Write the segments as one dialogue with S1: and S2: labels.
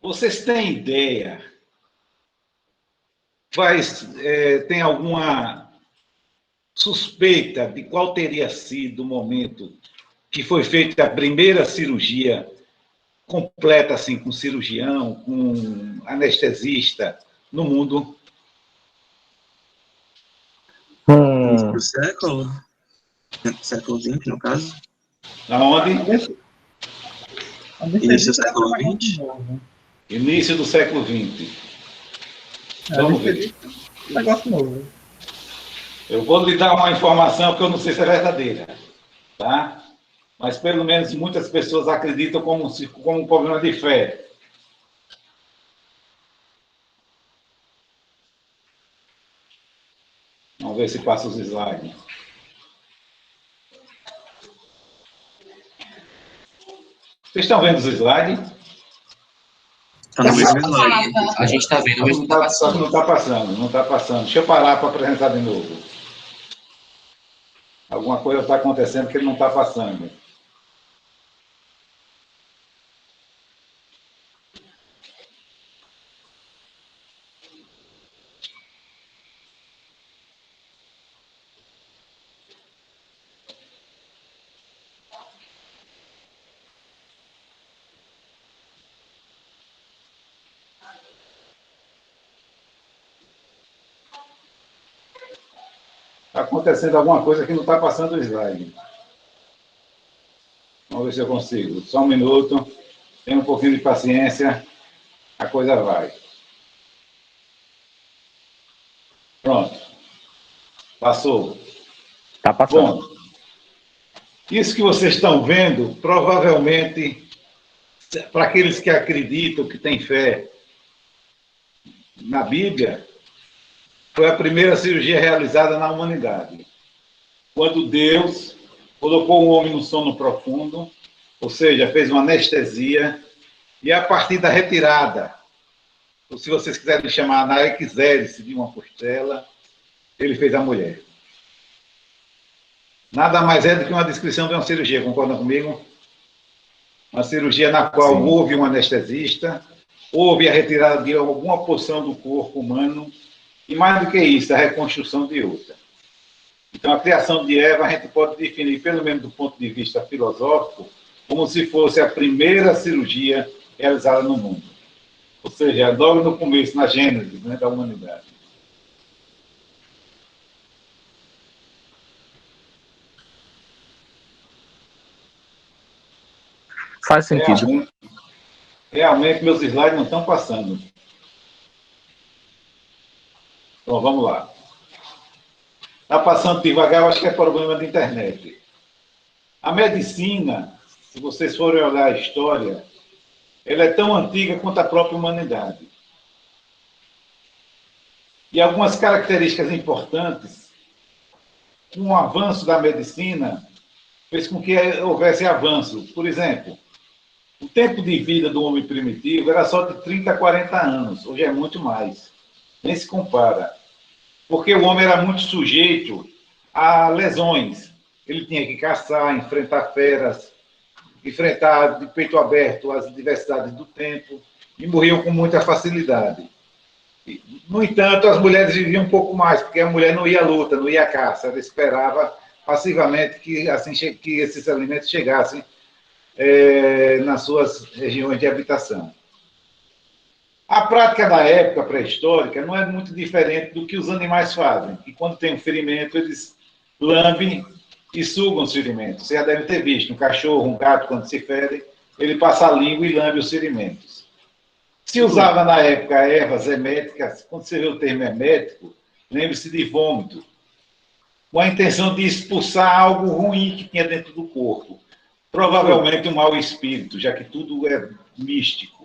S1: Vocês têm ideia? Tem alguma suspeita de qual teria sido o momento que foi feita a primeira cirurgia completa, assim, com cirurgião, com anestesista no mundo?
S2: Início do século XX, no caso.
S1: Aonde?
S2: Início do século XX.
S1: Início do século XX. Vamos ver.
S3: Negócio novo.
S1: Eu vou lhe dar uma informação que eu não sei se é verdadeira, tá? Mas pelo menos muitas pessoas acreditam como um problema de fé. Vamos ver se passa os slides. Vocês estão vendo os slides?
S2: Está no mesmo slide.
S4: A gente está vendo, mas não está passando.
S1: Não está passando, não está passando. Deixa eu parar para apresentar de novo. Alguma coisa está acontecendo que ele não está passando. Está acontecendo alguma coisa que não está passando o slide. Vamos ver se eu consigo. Só um minuto. Tenha um pouquinho de paciência. A coisa vai. Pronto. Passou.
S3: Está passando.
S1: Bom, isso que vocês estão vendo, provavelmente, para aqueles que acreditam, que têm fé na Bíblia, foi a primeira cirurgia realizada na humanidade. Quando Deus colocou o homem no sono profundo, ou seja, fez uma anestesia, e a partir da retirada, ou se vocês quiserem chamar na exérese de uma costela, ele fez a mulher. Nada mais é do que uma descrição de uma cirurgia, concordam comigo? Uma cirurgia na qual houve um anestesista, houve a retirada de alguma porção do corpo humano, e mais do que isso, a reconstrução de outra. Então, a criação de Eva, a gente pode definir, pelo menos do ponto de vista filosófico, como se fosse a primeira cirurgia realizada no mundo. Ou seja, logo no começo, na gênese, né, da humanidade.
S3: Faz sentido.
S1: Realmente, meus slides não estão passando. Então, vamos lá. Está passando devagar, eu acho que é problema de internet. A medicina, se vocês forem olhar a história, ela é tão antiga quanto a própria humanidade. E algumas características importantes, com o avanço da medicina, fez com que houvesse avanço. Por exemplo, o tempo de vida do homem primitivo era só de 30 a 40 anos. Hoje é muito mais. Nem se compara. Porque o homem era muito sujeito a lesões. Ele tinha que caçar, enfrentar feras, enfrentar de peito aberto as adversidades do tempo, e morriam com muita facilidade. No entanto, as mulheres viviam um pouco mais, porque a mulher não ia à luta, não ia à caça, ela esperava passivamente que, assim, que esses alimentos chegassem nas suas regiões de habitação. A prática da época pré-histórica não é muito diferente do que os animais fazem, que quando tem um ferimento, eles lambem e sugam os ferimentos. Você já deve ter visto um cachorro, um gato, quando se fere, ele passa a língua e lambe os ferimentos. Se usava na época ervas eméticas, quando você vê o termo emético, lembre-se de vômito, com a intenção de expulsar algo ruim que tinha dentro do corpo. Provavelmente um mau espírito, já que tudo é místico.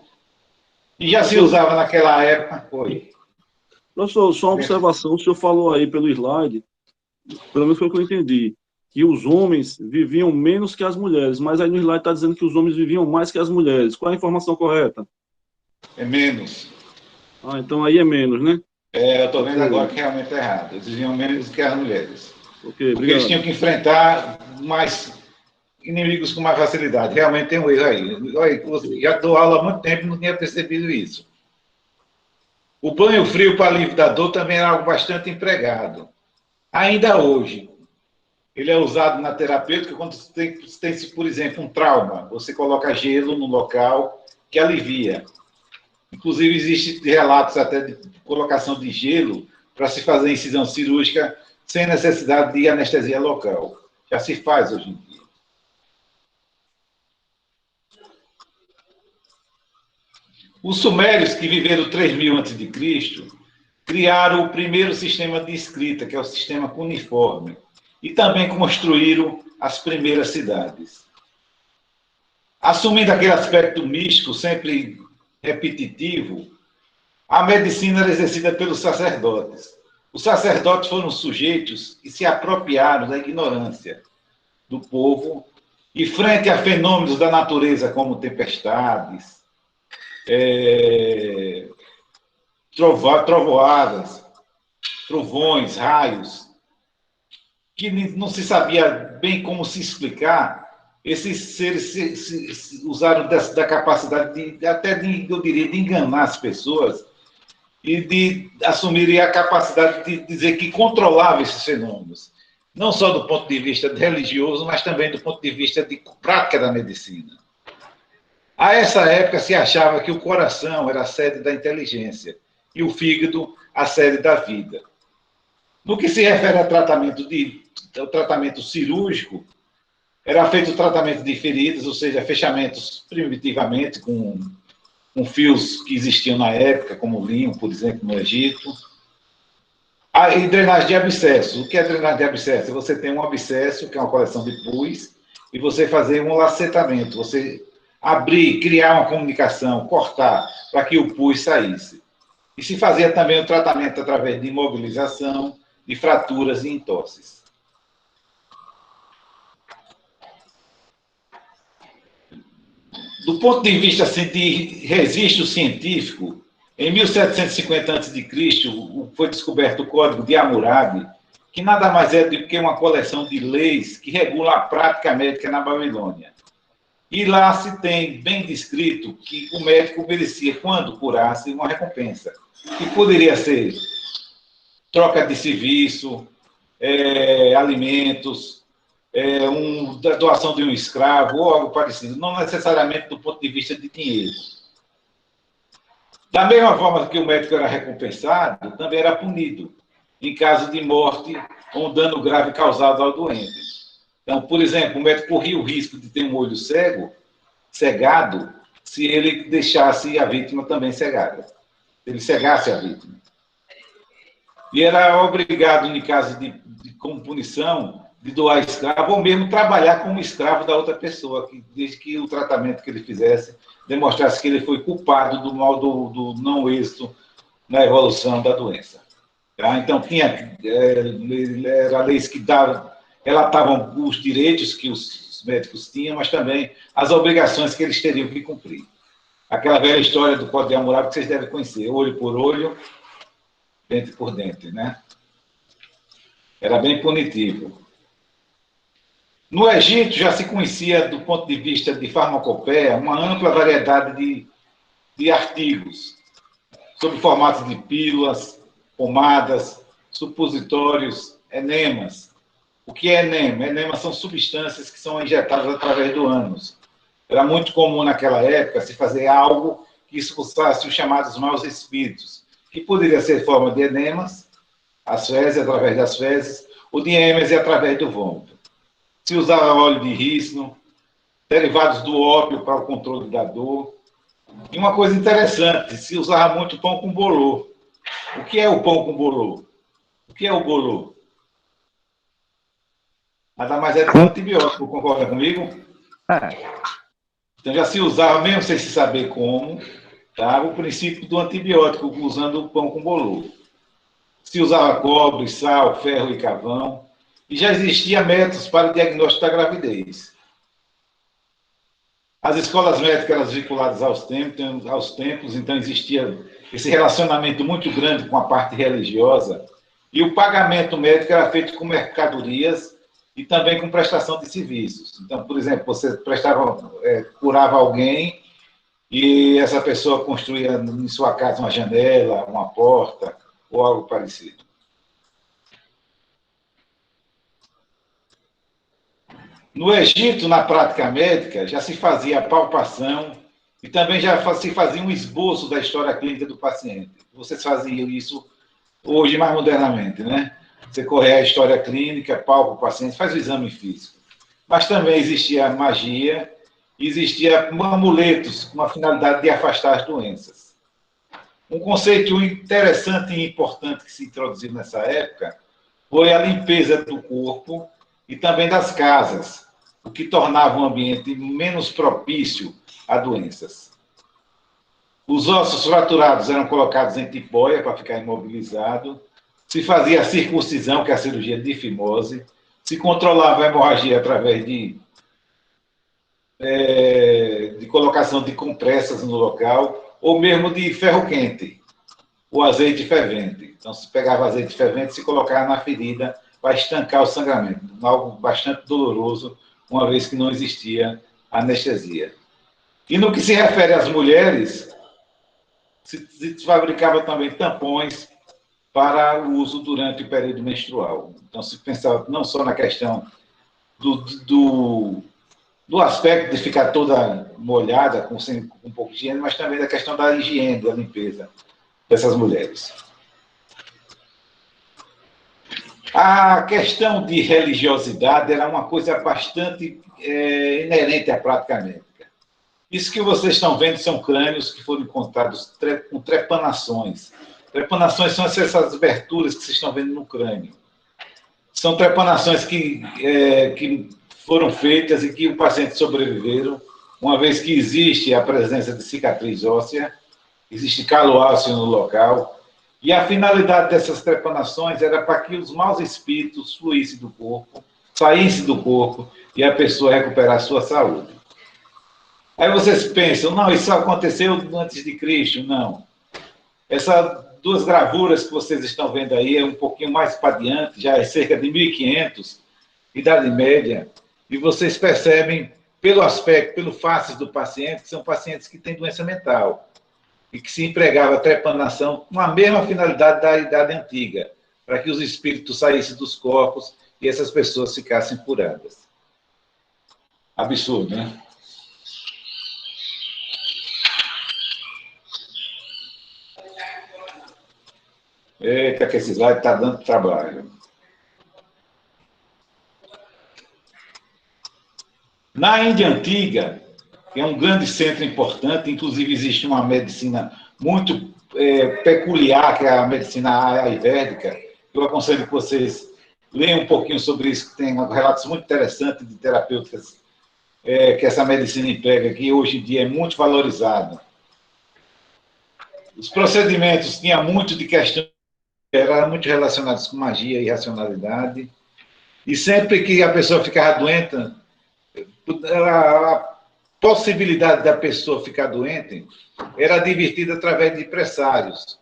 S1: E já se usava naquela época, foi.
S5: Professor, só uma observação, o senhor falou aí pelo slide, pelo menos foi o que eu entendi, que os homens viviam menos que as mulheres, mas aí no slide está dizendo que os homens viviam mais que as mulheres. Qual é a informação correta?
S1: É menos.
S5: Ah, então aí é menos, né?
S1: Eu estou vendo agora que realmente é errado. Eles viviam menos que as mulheres.
S5: Ok,
S1: porque eles tinham que enfrentar mais inimigos com mais facilidade. Realmente tem um erro aí. Olha, já dou aula há muito tempo e não tinha percebido isso. O banho frio para alívio da dor também é algo bastante empregado. Ainda hoje, ele é usado na terapêutica quando tem, por exemplo, um trauma. Você coloca gelo no local que alivia. Inclusive, existem relatos até de colocação de gelo para se fazer incisão cirúrgica sem necessidade de anestesia local. Já se faz hoje em dia. Os sumérios, que viveram 3.000 a.C., criaram o primeiro sistema de escrita, que é o sistema cuneiforme, e também construíram as primeiras cidades. Assumindo aquele aspecto místico, sempre repetitivo, a medicina era exercida pelos sacerdotes. Os sacerdotes foram sujeitos que se apropriaram da ignorância do povo e, frente a fenômenos da natureza como tempestades, trovoadas, trovões, raios, que não se sabia bem como se explicar, esses seres usaram da capacidade eu diria, de enganar as pessoas e de assumirem a capacidade de dizer que controlava esses fenômenos, não só do ponto de vista religioso, mas também do ponto de vista de prática da medicina. A essa época se achava que o coração era a sede da inteligência e o fígado a sede da vida. No que se refere ao tratamento cirúrgico, era feito o tratamento de feridas, ou seja, fechamentos primitivamente com fios que existiam na época, como o linho, por exemplo, no Egito. E drenagem de abscesso. O que é drenagem de abscesso? Você tem um abscesso, que é uma coleção de pus, e você fazer um lacetamento, você abrir, criar uma comunicação, cortar, para que o pus saísse. E se fazia também o tratamento através de imobilização, de fraturas e entosses. Do ponto de vista assim, de registro científico, em 1750 a.C., foi descoberto o Código de Hammurabi, que nada mais é do que uma coleção de leis que regula a prática médica na Babilônia. E lá se tem bem descrito que o médico merecia, quando curasse, uma recompensa, que poderia ser troca de serviço, alimentos, doação de um escravo ou algo parecido, não necessariamente do ponto de vista de dinheiro. Da mesma forma que o médico era recompensado, também era punido em caso de morte ou um dano grave causado ao doente. Então, por exemplo, o médico corria o risco de ter um olho cegado, se ele deixasse a vítima também cegada. Se ele cegasse a vítima. E era obrigado, em caso como punição, de doar escravo, ou mesmo trabalhar como escravo da outra pessoa, desde que o tratamento que ele fizesse demonstrasse que ele foi culpado do mal do não êxito na evolução da doença. Tá? Então, era leis que relatavam os direitos que os médicos tinham, mas também as obrigações que eles teriam que cumprir. Aquela velha história do Código de Hammurabi que vocês devem conhecer, olho por olho, dente por dente, né? Era bem punitivo. No Egito já se conhecia, do ponto de vista de farmacopeia, uma ampla variedade de artigos, sob formatos de pílulas, pomadas, supositórios, enemas. O que é enema? Enemas são substâncias que são injetadas através do ânus. Era muito comum naquela época se fazer algo que expulsasse os chamados maus espíritos, que poderia ser forma de enemas, as fezes, através das fezes, ou de êmese através do vômito. Se usava óleo de rícino, derivados do ópio para o controle da dor. E uma coisa interessante, se usava muito pão com bolô. O que é o pão com bolô? O que é o bolô? Nada mais é do que um antibiótico, concorda comigo? Então já se usava, mesmo sem se saber como, tá, o princípio do antibiótico, usando o pão com bolô. Se usava cobre, sal, ferro e carvão. E já existia métodos para o diagnóstico da gravidez. As escolas médicas eram vinculadas aos templos, então existia esse relacionamento muito grande com a parte religiosa, e o pagamento médico era feito com mercadorias e também com prestação de serviços. Então, por exemplo, você curava alguém e essa pessoa construía em sua casa uma janela, uma porta ou algo parecido. No Egito, na prática médica, já se fazia a palpação e também já se fazia um esboço da história clínica do paciente. Vocês faziam isso hoje mais modernamente, né? Você corre a história clínica, palpa o paciente, faz o exame físico. Mas também existia magia, existia amuletos com a finalidade de afastar as doenças. Um conceito interessante e importante que se introduziu nessa época foi a limpeza do corpo e também das casas, o que tornava o ambiente menos propício a doenças. Os ossos fraturados eram colocados em tipóia para ficar imobilizado, se fazia a circuncisão, que é a cirurgia de fimose, se controlava a hemorragia através de colocação de compressas no local, ou mesmo de ferro quente, ou azeite fervente. Então, se pegava azeite fervente e se colocava na ferida para estancar o sangramento, algo bastante doloroso, uma vez que não existia anestesia. E no que se refere às mulheres, se fabricava também tampões para o uso durante o período menstrual. Então, se pensava não só na questão do aspecto de ficar toda molhada, com um pouco de higiene, mas também da questão da higiene, da limpeza dessas mulheres. A questão de religiosidade era uma coisa bastante inerente à prática médica. Isso que vocês estão vendo são crânios que foram encontrados com trepanações. Trepanações são essas aberturas que vocês estão vendo no crânio. São trepanações que foram feitas e que o paciente sobreviveram, uma vez que existe a presença de cicatriz óssea, existe calo ósseo no local, e a finalidade dessas trepanações era para que os maus espíritos fluíssem do corpo, saíssem do corpo e a pessoa recuperasse sua saúde. Aí vocês pensam, não, isso aconteceu antes de Cristo. Não. Essas duas gravuras que vocês estão vendo aí é um pouquinho mais para adiante, já é cerca de 1500, Idade Média, e vocês percebem pelo aspecto, pelo faces do paciente, que são pacientes que têm doença mental e que se empregava a trepanação com a mesma finalidade da Idade Antiga, para que os espíritos saíssem dos corpos e essas pessoas ficassem curadas. Absurdo, né? Eita, que esse slide está dando trabalho. Na Índia Antiga, que é um grande centro importante, inclusive existe uma medicina muito peculiar, que é a medicina ayurvédica. Eu aconselho que vocês leiam um pouquinho sobre isso, que tem relatos muito interessantes de terapêuticas que essa medicina emprega, que hoje em dia é muito valorizada. Os procedimentos tinham muito de questão, eram muito relacionados com magia e racionalidade, e sempre que a pessoa ficava doente, a possibilidade da pessoa ficar doente era advertida através de pressários.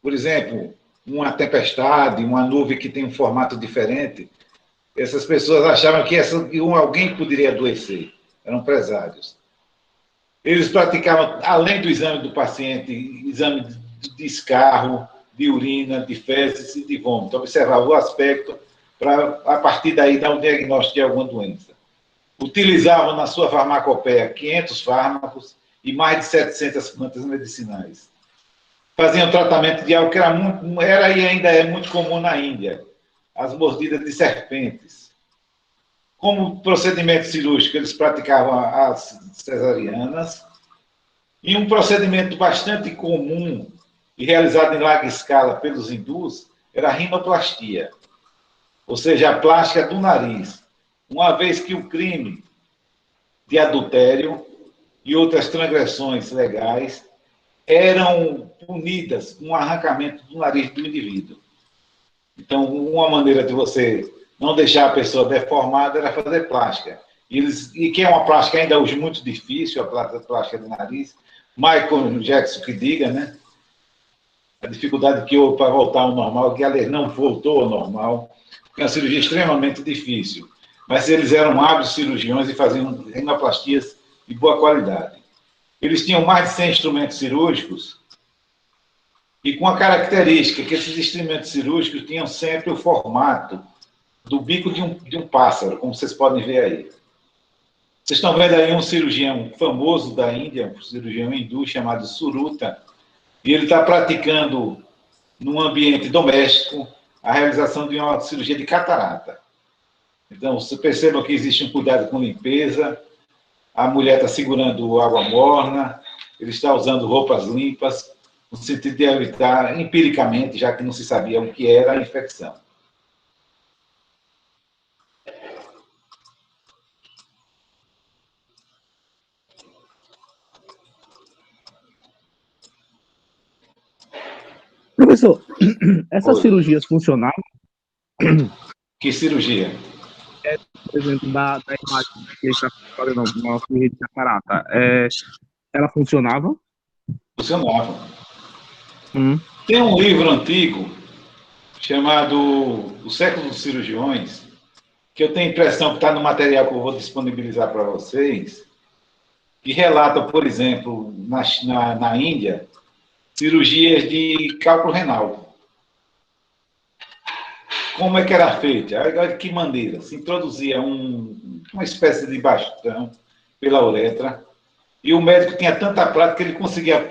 S1: Por exemplo, uma tempestade, uma nuvem que tem um formato diferente, essas pessoas achavam que alguém poderia adoecer, eram pressários. Eles praticavam, além do exame do paciente, exame de escarro, de urina, de fezes e de vômito. Observava o aspecto para, a partir daí, dar um diagnóstico de alguma doença. Utilizavam na sua farmacopeia 500 fármacos e mais de 700 plantas medicinais. Faziam tratamento de algo que era e ainda é muito comum na Índia, as mordidas de serpentes. Como procedimento cirúrgico, eles praticavam as cesarianas, e um procedimento bastante comum e realizado em larga escala pelos hindus era a rinoplastia, ou seja, a plástica do nariz, uma vez que o crime de adultério e outras transgressões legais eram punidas com o arrancamento do nariz do indivíduo. Então, uma maneira de você não deixar a pessoa deformada era fazer plástica. E que é uma plástica ainda hoje muito difícil, a plástica do nariz. Michael Jackson que diga, né? A dificuldade que houve para voltar ao normal, que aliás não voltou ao normal. que é uma cirurgia extremamente difícil. Mas eles eram hábeis cirurgiões e faziam rinoplastias de boa qualidade. Eles tinham mais de 100 instrumentos cirúrgicos e com a característica que esses instrumentos cirúrgicos tinham sempre o formato do bico de um pássaro, como vocês podem ver aí. Vocês estão vendo aí um cirurgião famoso da Índia, um cirurgião hindu chamado Suruta, e ele está praticando, num ambiente doméstico, a realização de uma cirurgia de catarata. Então, você perceba que existe um cuidado com limpeza, a mulher está segurando água morna, ele está usando roupas limpas, no sentido de evitar, empiricamente, já que não se sabia o que era a infecção.
S3: Professor, essas cirurgias funcionavam,
S1: Que cirurgia?
S3: por exemplo, da imagem que ele está fazendo uma cirurgia de catarata, ela funcionava?
S1: Funcionava. Tem um livro antigo chamado O Século dos Cirurgiões, que eu tenho a impressão que está no material que eu vou disponibilizar para vocês, que relata, por exemplo, na Índia, cirurgias de cálculo renal. Como é que era feita? De que maneira? Se introduzia uma espécie de bastão pela uretra, e o médico tinha tanta prática que ele conseguia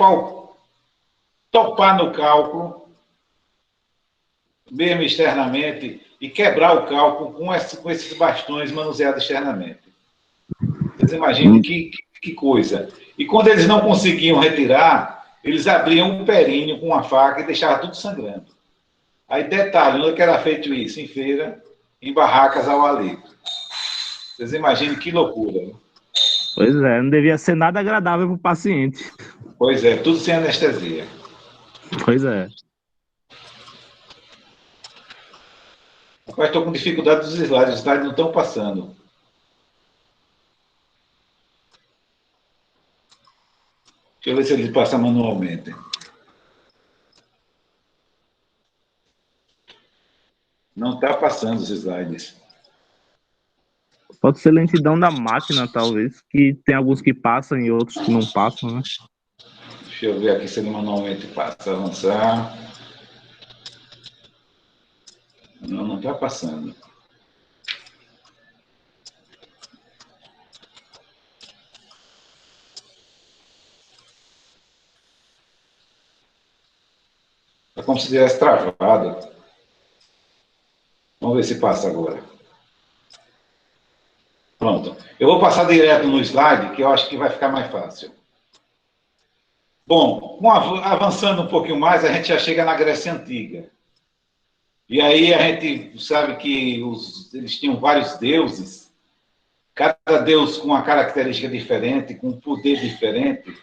S1: topar no cálculo, mesmo externamente, e quebrar o cálculo com esses bastões manuseados externamente. Vocês imaginem que coisa. E quando eles não conseguiam retirar, eles abriam um períneo com uma faca e deixavam tudo sangrando. Aí, detalhe, onde que era feito isso? Em feira, em barracas ao ar livre. Vocês imaginem que loucura, né?
S3: Pois é, não devia ser nada agradável para o paciente.
S1: Pois é, tudo sem anestesia.
S3: Pois é.
S1: Mas estou com dificuldade dos slides, os slides não estão passando. Deixa eu ver se ele passa manualmente. Não está passando os slides.
S3: Pode ser lentidão da máquina, talvez, que tem alguns que passam e outros que não passam, né?
S1: Deixa eu ver aqui se ele manualmente passa. Avançar. Não está passando. É como se tivesse travado. Vamos ver se passa agora. Pronto. Eu vou passar direto no slide, que eu acho que vai ficar mais fácil. Bom, avançando um pouquinho mais, a gente já chega na Grécia Antiga. E aí a gente sabe que eles tinham vários deuses, cada deus com uma característica diferente, com um poder diferente.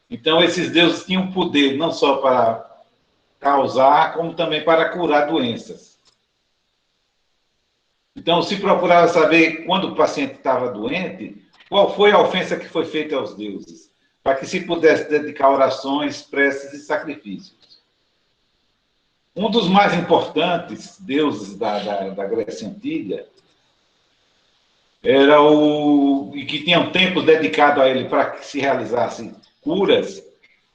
S1: Então, esses deuses tinham poder não só para causar, como também para curar doenças. Então, se procurava saber, quando o paciente estava doente, qual foi a ofensa que foi feita aos deuses, para que se pudesse dedicar orações, preces e sacrifícios. Um dos mais importantes deuses da Grécia Antiga era e que tinham templos dedicados a ele para que se realizassem curas,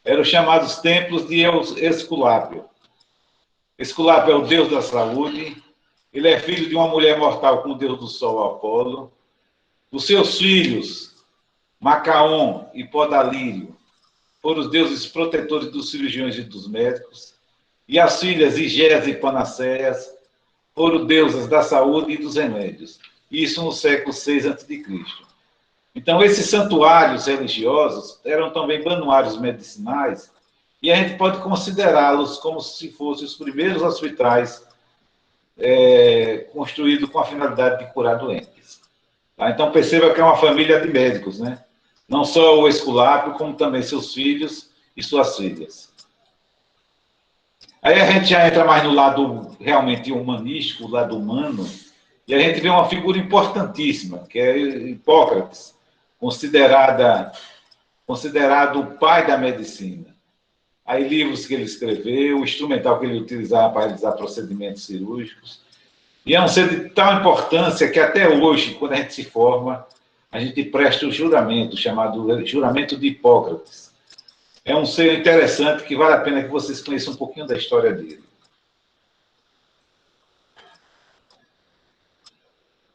S1: eram os chamados templos de Esculápio. Esculápio é o deus da saúde. Ele é filho de uma mulher mortal com o deus do sol, Apolo. Os seus filhos, Macaon e Podalírio, foram os deuses protetores dos cirurgiões e dos médicos. E as filhas, Igés e Panaceias, foram deusas da saúde e dos remédios. Isso no século VI a.C. Então, esses santuários religiosos eram também banuários medicinais, e a gente pode considerá-los como se fossem os primeiros hospitais construído com a finalidade de curar doentes. Tá? Então, perceba que é uma família de médicos, né? Não só o Esculápio, como também seus filhos e suas filhas. Aí a gente já entra mais no lado realmente humanístico, o lado humano, e a gente vê uma figura importantíssima, que é Hipócrates, considerado o pai da medicina. Aí livros que ele escreveu, o instrumental que ele utilizava para realizar procedimentos cirúrgicos. E é um ser de tal importância que até hoje, quando a gente se forma, a gente presta o juramento, chamado juramento de Hipócrates. É um ser interessante que vale a pena que vocês conheçam um pouquinho da história dele.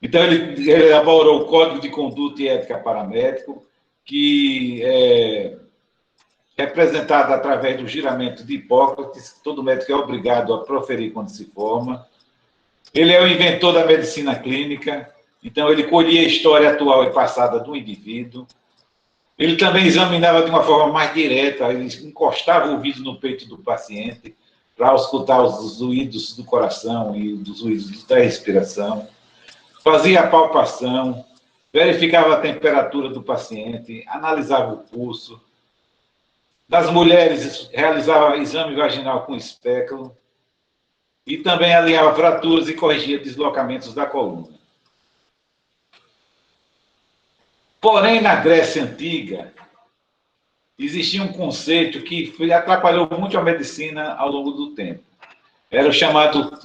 S1: Então, ele elaborou o Código de Conduta e Ética para Médico, que é representado através do juramento de Hipócrates, que todo médico é obrigado a proferir quando se forma. Ele é o inventor da medicina clínica, então ele colhia a história atual e passada do indivíduo. Ele também examinava de uma forma mais direta, ele encostava o ouvido no peito do paciente para escutar os ruídos do coração e os ruídos da respiração. Fazia a palpação, verificava a temperatura do paciente, analisava o pulso. Das mulheres, realizava exame vaginal com espéculo e também alinhava fraturas e corrigia deslocamentos da coluna. Porém, na Grécia Antiga, existia um conceito que atrapalhou muito a medicina ao longo do tempo. Era o chamado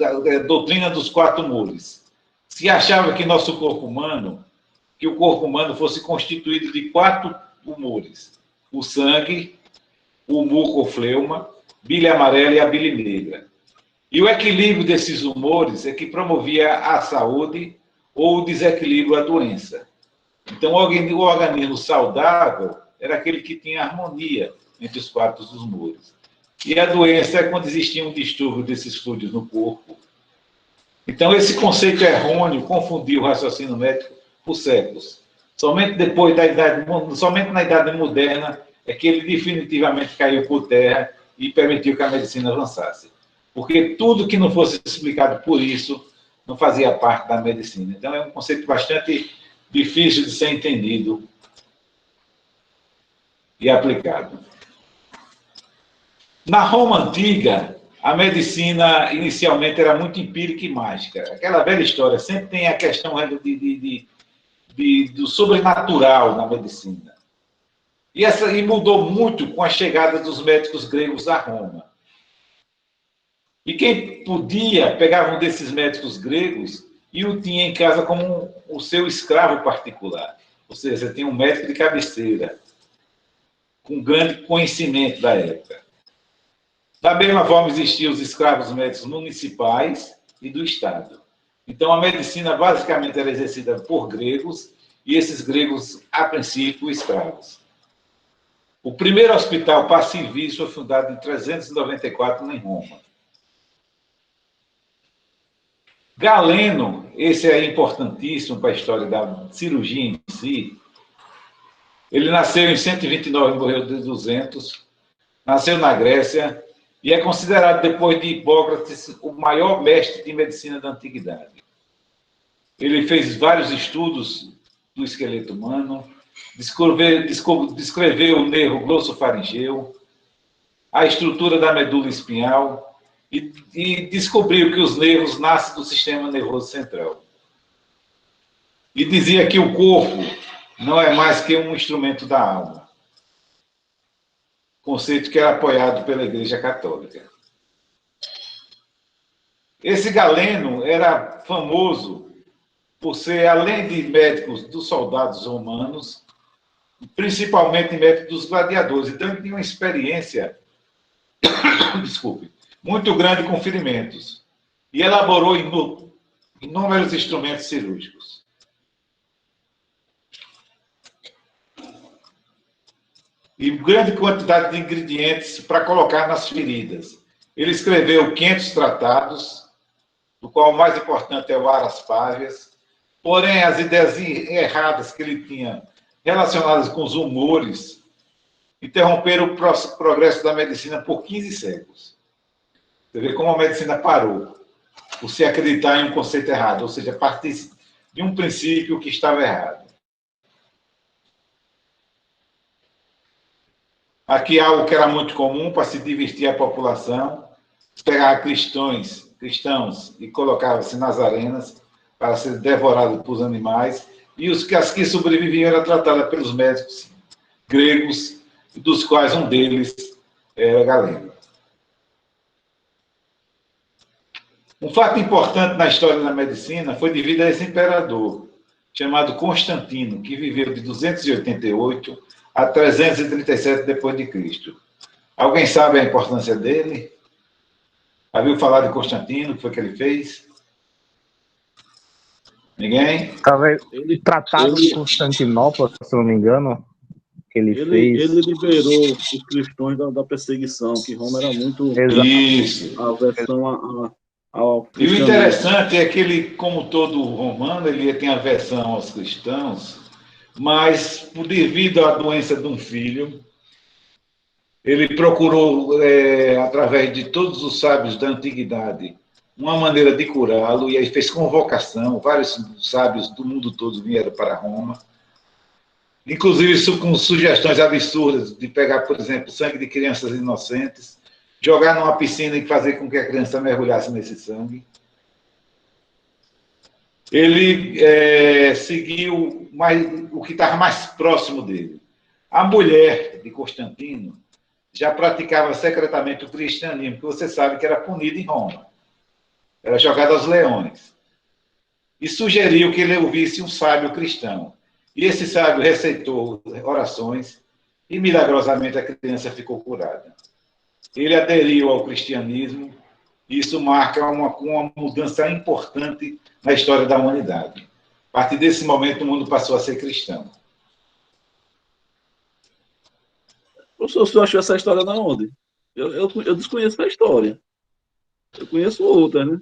S1: doutrina dos quatro humores. Se achava que nosso corpo humano, que o corpo humano fosse constituído de quatro humores: o sangue, o mucofleuma, bile amarela e a bile negra. E o equilíbrio desses humores é que promovia a saúde ou o desequilíbrio, a doença. Então, o organismo saudável era aquele que tinha harmonia entre os quatro humores. E a doença é quando existia um distúrbio desses fluidos no corpo. Então, esse conceito errôneo confundiu o raciocínio médico por séculos. Somente na Idade Moderna é que ele definitivamente caiu por terra e permitiu que a medicina avançasse. Porque tudo que não fosse explicado por isso não fazia parte da medicina. Então, é um conceito bastante difícil de ser entendido e aplicado. Na Roma Antiga, a medicina inicialmente era muito empírica e mágica. Aquela velha história, sempre tem a questão do sobrenatural na medicina. E mudou muito com a chegada dos médicos gregos a Roma. E quem podia, pegava um desses médicos gregos e o tinha em casa como o seu escravo particular. Ou seja, você tem um médico de cabeceira, com grande conhecimento da época. Da mesma forma, existiam os escravos médicos municipais e do Estado. Então, a medicina basicamente era exercida por gregos, e esses gregos, a princípio, escravos. O primeiro hospital para civis foi fundado em 394 em Roma. Galeno, esse é importantíssimo para a história da cirurgia em si. Ele nasceu em 129 e morreu em 200. Nasceu na Grécia e é considerado, depois de Hipócrates, o maior mestre de medicina da antiguidade. Ele fez vários estudos do esqueleto humano, descreveu o nervo glossofaringeu, a estrutura da medula espinhal e descobriu que os nervos nascem do sistema nervoso central. E dizia que o corpo não é mais que um instrumento da alma. Conceito que era apoiado pela Igreja Católica. Esse Galeno era famoso por ser, além de médicos dos soldados romanos, principalmente médico dos gladiadores. Então, ele tinha uma experiência, muito grande com ferimentos. E elaborou inúmeros instrumentos cirúrgicos. E grande quantidade de ingredientes para colocar nas feridas. Ele escreveu 500 tratados, do qual o mais importante é o Aras Pávias. Porém, as ideias erradas que ele tinha relacionadas com os humores interromperam o progresso da medicina por 15 séculos. Você vê como a medicina parou por se acreditar em um conceito errado, ou seja, partir de um princípio que estava errado. Aqui algo que era muito comum para se divertir a população, pegar cristãos e colocava-se nas arenas para ser devorado por animais, e as que sobreviviam eram tratadas pelos médicos gregos, dos quais um deles era Galeno. Um fato importante na história da medicina foi devido a esse imperador, chamado Constantino, que viveu de 288 a 337 depois de Cristo. Alguém sabe a importância dele? Já viu falar de Constantino? O que foi que ele fez? Ninguém?
S3: Talvez
S5: Ele,
S3: o Tratado de
S5: ele,
S3: Constantinopla, se não me engano, que ele
S5: ele
S3: fez.
S5: liberou os cristãos da perseguição, que Roma era muito
S3: Exato.
S1: Isso.
S5: aversão ao
S1: E o
S5: cristianismo.
S1: interessante é que ele, como todo romano, ele tem aversão aos cristãos, mas devido à doença de um filho, ele procurou, através de todos os sábios da antiguidade, uma maneira de curá-lo, e aí fez convocação, vários sábios do mundo todo vieram para Roma, inclusive isso com sugestões absurdas de pegar, por exemplo, sangue de crianças inocentes, jogar numa piscina e fazer com que a criança mergulhasse nesse sangue. Ele seguiu o que estava mais próximo dele. A mulher de Constantino já praticava secretamente o cristianismo, que você sabe que era punido em Roma. Era jogado aos leões. E sugeriu que ele ouvisse um sábio cristão. E esse sábio receitou orações e, milagrosamente, a criança ficou curada. Ele aderiu ao cristianismo e isso marca uma mudança importante na história da humanidade. A partir desse momento, o mundo passou a ser cristão.
S5: Professor, você achou essa história na onde? Eu desconheço a história. Eu conheço outra, né?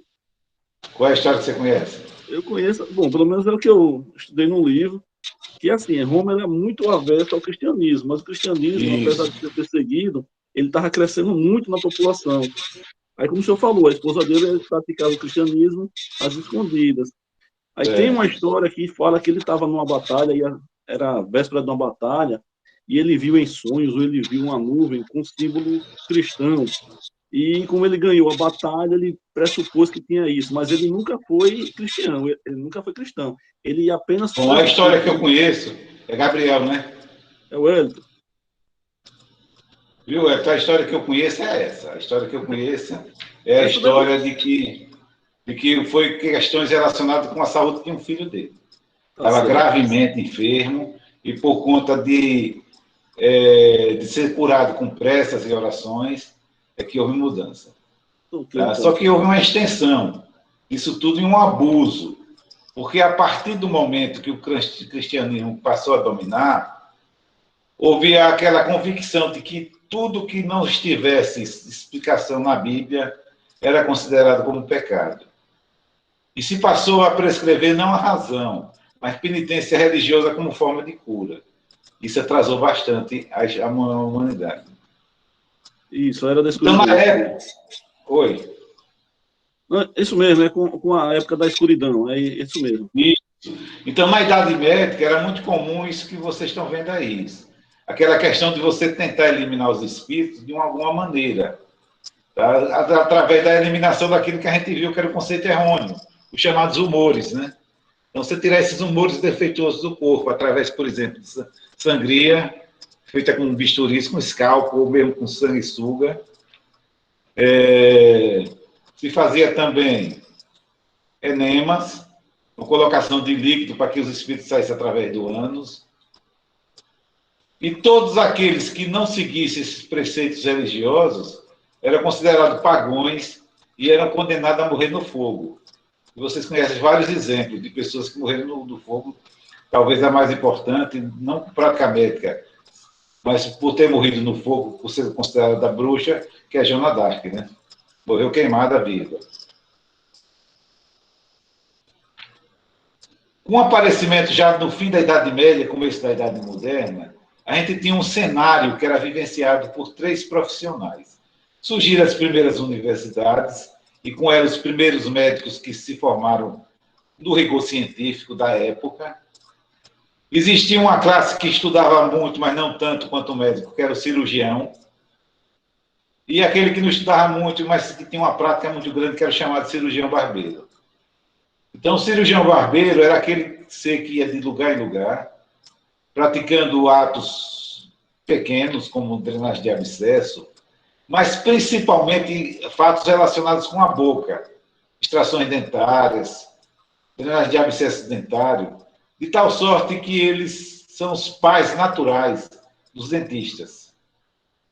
S1: Qual é a história que você conhece?
S5: Eu conheço, bom, pelo menos é o que eu estudei no livro, que assim, Roma era muito aversa ao cristianismo, mas o cristianismo, apesar de ser perseguido, ele estava crescendo muito na população. Aí, como o senhor falou, a esposa dele praticava o cristianismo às escondidas. Aí tem uma história que fala que ele estava numa batalha, era a véspera de uma batalha, e ele viu em sonhos, ou ele viu uma nuvem com símbolo cristão. E como ele ganhou a batalha, ele pressupôs que tinha isso, mas ele nunca foi cristão, Ele apenas...
S1: Bom, a história que eu conheço é Gabriel, né?
S5: É o Hélito.
S1: Viu? A história que eu conheço é essa. A história que eu conheço é a história de que foi questões relacionadas com a saúde de um filho dele. Estava gravemente enfermo e por conta de ser curado com preces e orações, é que houve mudança. Só que houve uma extensão. Isso tudo em um abuso. Porque a partir do momento que o cristianismo passou a dominar, houve aquela convicção de que tudo que não estivesse explicação na Bíblia era considerado como pecado. E se passou a prescrever não a razão, mas penitência religiosa como forma de cura. Isso atrasou bastante a humanidade.
S5: Isso, era da
S1: escuridão. Então, na época... Oi.
S5: Isso mesmo, é com a época da escuridão, é isso mesmo.
S1: Isso. Então, na Idade Média, era muito comum isso que vocês estão vendo aí. Aquela questão de você tentar eliminar os espíritos de alguma maneira, tá? Através da eliminação daquilo que a gente viu que era o conceito errôneo, os chamados humores, né? Então, você tirar esses humores defeituosos do corpo, através, por exemplo, de sangria, feita com bisturis, com escalpo, ou mesmo com sanguessuga. Se fazia também enemas, com colocação de líquido para que os espíritos saíssem através do ânus. E todos aqueles que não seguissem esses preceitos religiosos eram considerados pagões e eram condenados a morrer no fogo. E vocês conhecem vários exemplos de pessoas que morreram no fogo, talvez a mais importante, não por prática médica, mas por ter morrido no fogo, por ser considerada bruxa, que é Joana d'Arc, né? Morreu queimada viva. Com o aparecimento já no fim da Idade Média, começo da Idade Moderna, a gente tinha um cenário que era vivenciado por 3 profissionais. Surgiram as primeiras universidades, e com elas os primeiros médicos que se formaram no rigor científico da época. Existia uma classe que estudava muito, mas não tanto quanto o médico, que era o cirurgião. E aquele que não estudava muito, mas que tinha uma prática muito grande, que era o chamado cirurgião barbeiro. Então, o cirurgião barbeiro era aquele ser que ia de lugar em lugar, praticando atos pequenos, como drenagem de abscesso, mas principalmente fatos relacionados com a boca. extrações dentárias, drenagem de abscesso dentário, de tal sorte que eles são os pais naturais dos dentistas.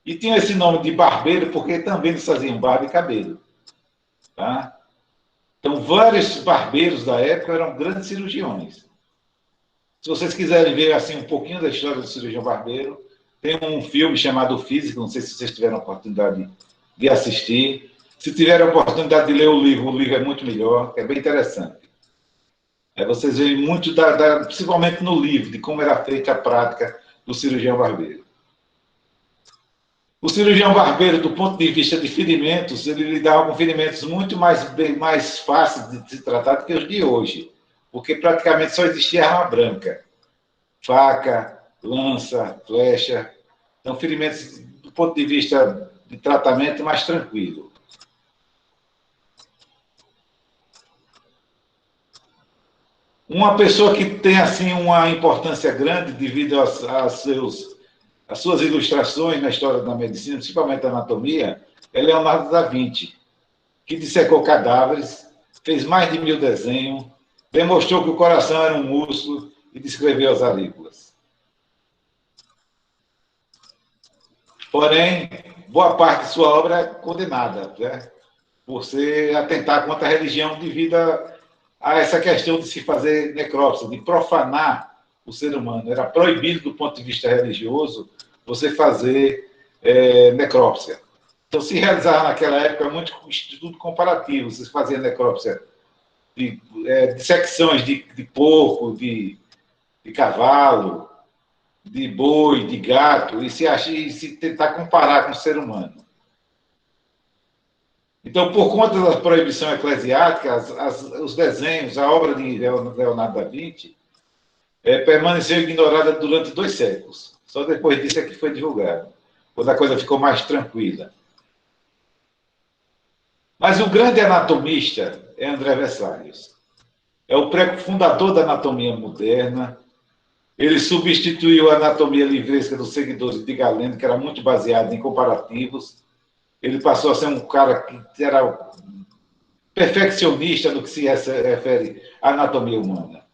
S1: E tinham esse nome de barbeiro porque também eles faziam barba e cabelo. Tá? Então, vários barbeiros da época eram grandes cirurgiões. Se vocês quiserem ver assim, um pouquinho da história do cirurgião barbeiro, tem um filme chamado Físico, não sei se vocês tiveram a oportunidade de assistir. Se tiverem a oportunidade de ler o livro é muito melhor, que é bem interessante. Aí vocês veem muito, principalmente no livro, de como era feita a prática do cirurgião barbeiro. O cirurgião barbeiro, do ponto de vista de ferimentos, ele lidava com ferimentos muito mais fáceis de se tratar do que os de hoje, porque praticamente só existia arma branca, faca, lança, flecha. Então, ferimentos, do ponto de vista de tratamento, mais tranquilo. Uma pessoa que tem assim uma importância grande devido às suas ilustrações na história da medicina, principalmente da anatomia, é Leonardo da Vinci, que dissecou cadáveres, fez mais de 1000 desenhos, demonstrou que o coração era um músculo e descreveu as aurículas. Porém, boa parte de sua obra é condenada, né, por ser atentar contra a religião devido a essa questão de se fazer necrópsia, de profanar o ser humano. Era proibido, do ponto de vista religioso, você fazer necrópsia. Então, se realizava naquela época muito estudo comparativo. Você fazia necrópsia de dissecções de porco, de cavalo, de boi, de gato, e se tentar comparar com o ser humano. Então, por conta da proibição eclesiástica, os desenhos, a obra de Leonardo da Vinci permaneceu ignorada durante 2 séculos. Só depois disso é que foi divulgado, quando a coisa ficou mais tranquila. Mas o grande anatomista é André Vesalius. É o fundador da anatomia moderna. Ele substituiu a anatomia livresca dos seguidores de Galeno, que era muito baseada em comparativos. Ele passou a ser um cara que era perfeccionista no que se refere à anatomia humana.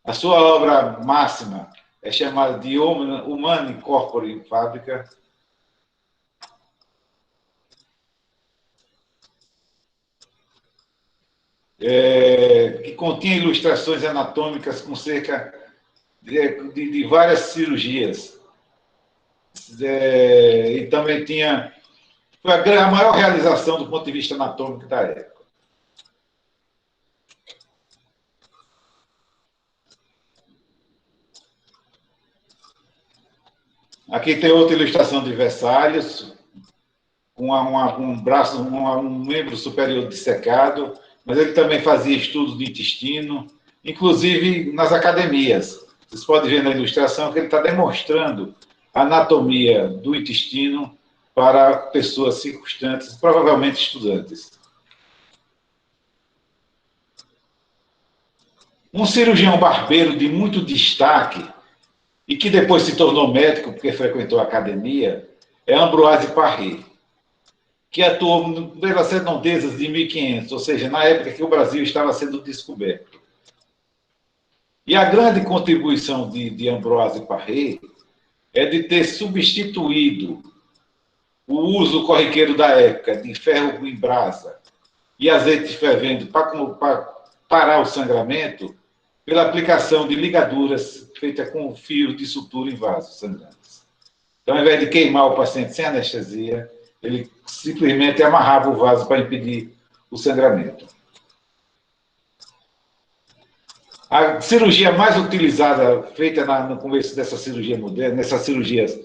S1: A sua obra máxima é chamada de Humani Corpore Fabrica. Que continha ilustrações anatômicas com cerca de várias cirurgias. E também tinha... Foi a maior realização do ponto de vista anatômico da época. Aqui tem outra ilustração de Vesalius, com um braço, um membro superior dissecado, mas ele também fazia estudos de intestino, inclusive nas academias. Vocês podem ver na ilustração que ele está demonstrando a anatomia do intestino para pessoas circunstantes, provavelmente estudantes. Um cirurgião barbeiro de muito destaque, e que depois se tornou médico porque frequentou a academia, é Ambroise Paré, que atuou pelas redondezas de 1500, ou seja, na época que o Brasil estava sendo descoberto. E a grande contribuição de Ambroise Paré é de ter substituído o uso corriqueiro da época de ferro em brasa e azeite fervendo para parar o sangramento pela aplicação de ligaduras feitas com fios de sutura em vasos sangrantes. Então, ao invés de queimar o paciente sem anestesia, ele simplesmente amarrava o vaso para impedir o sangramento. A cirurgia mais utilizada, feita no começo dessa cirurgia moderna, nessas cirurgias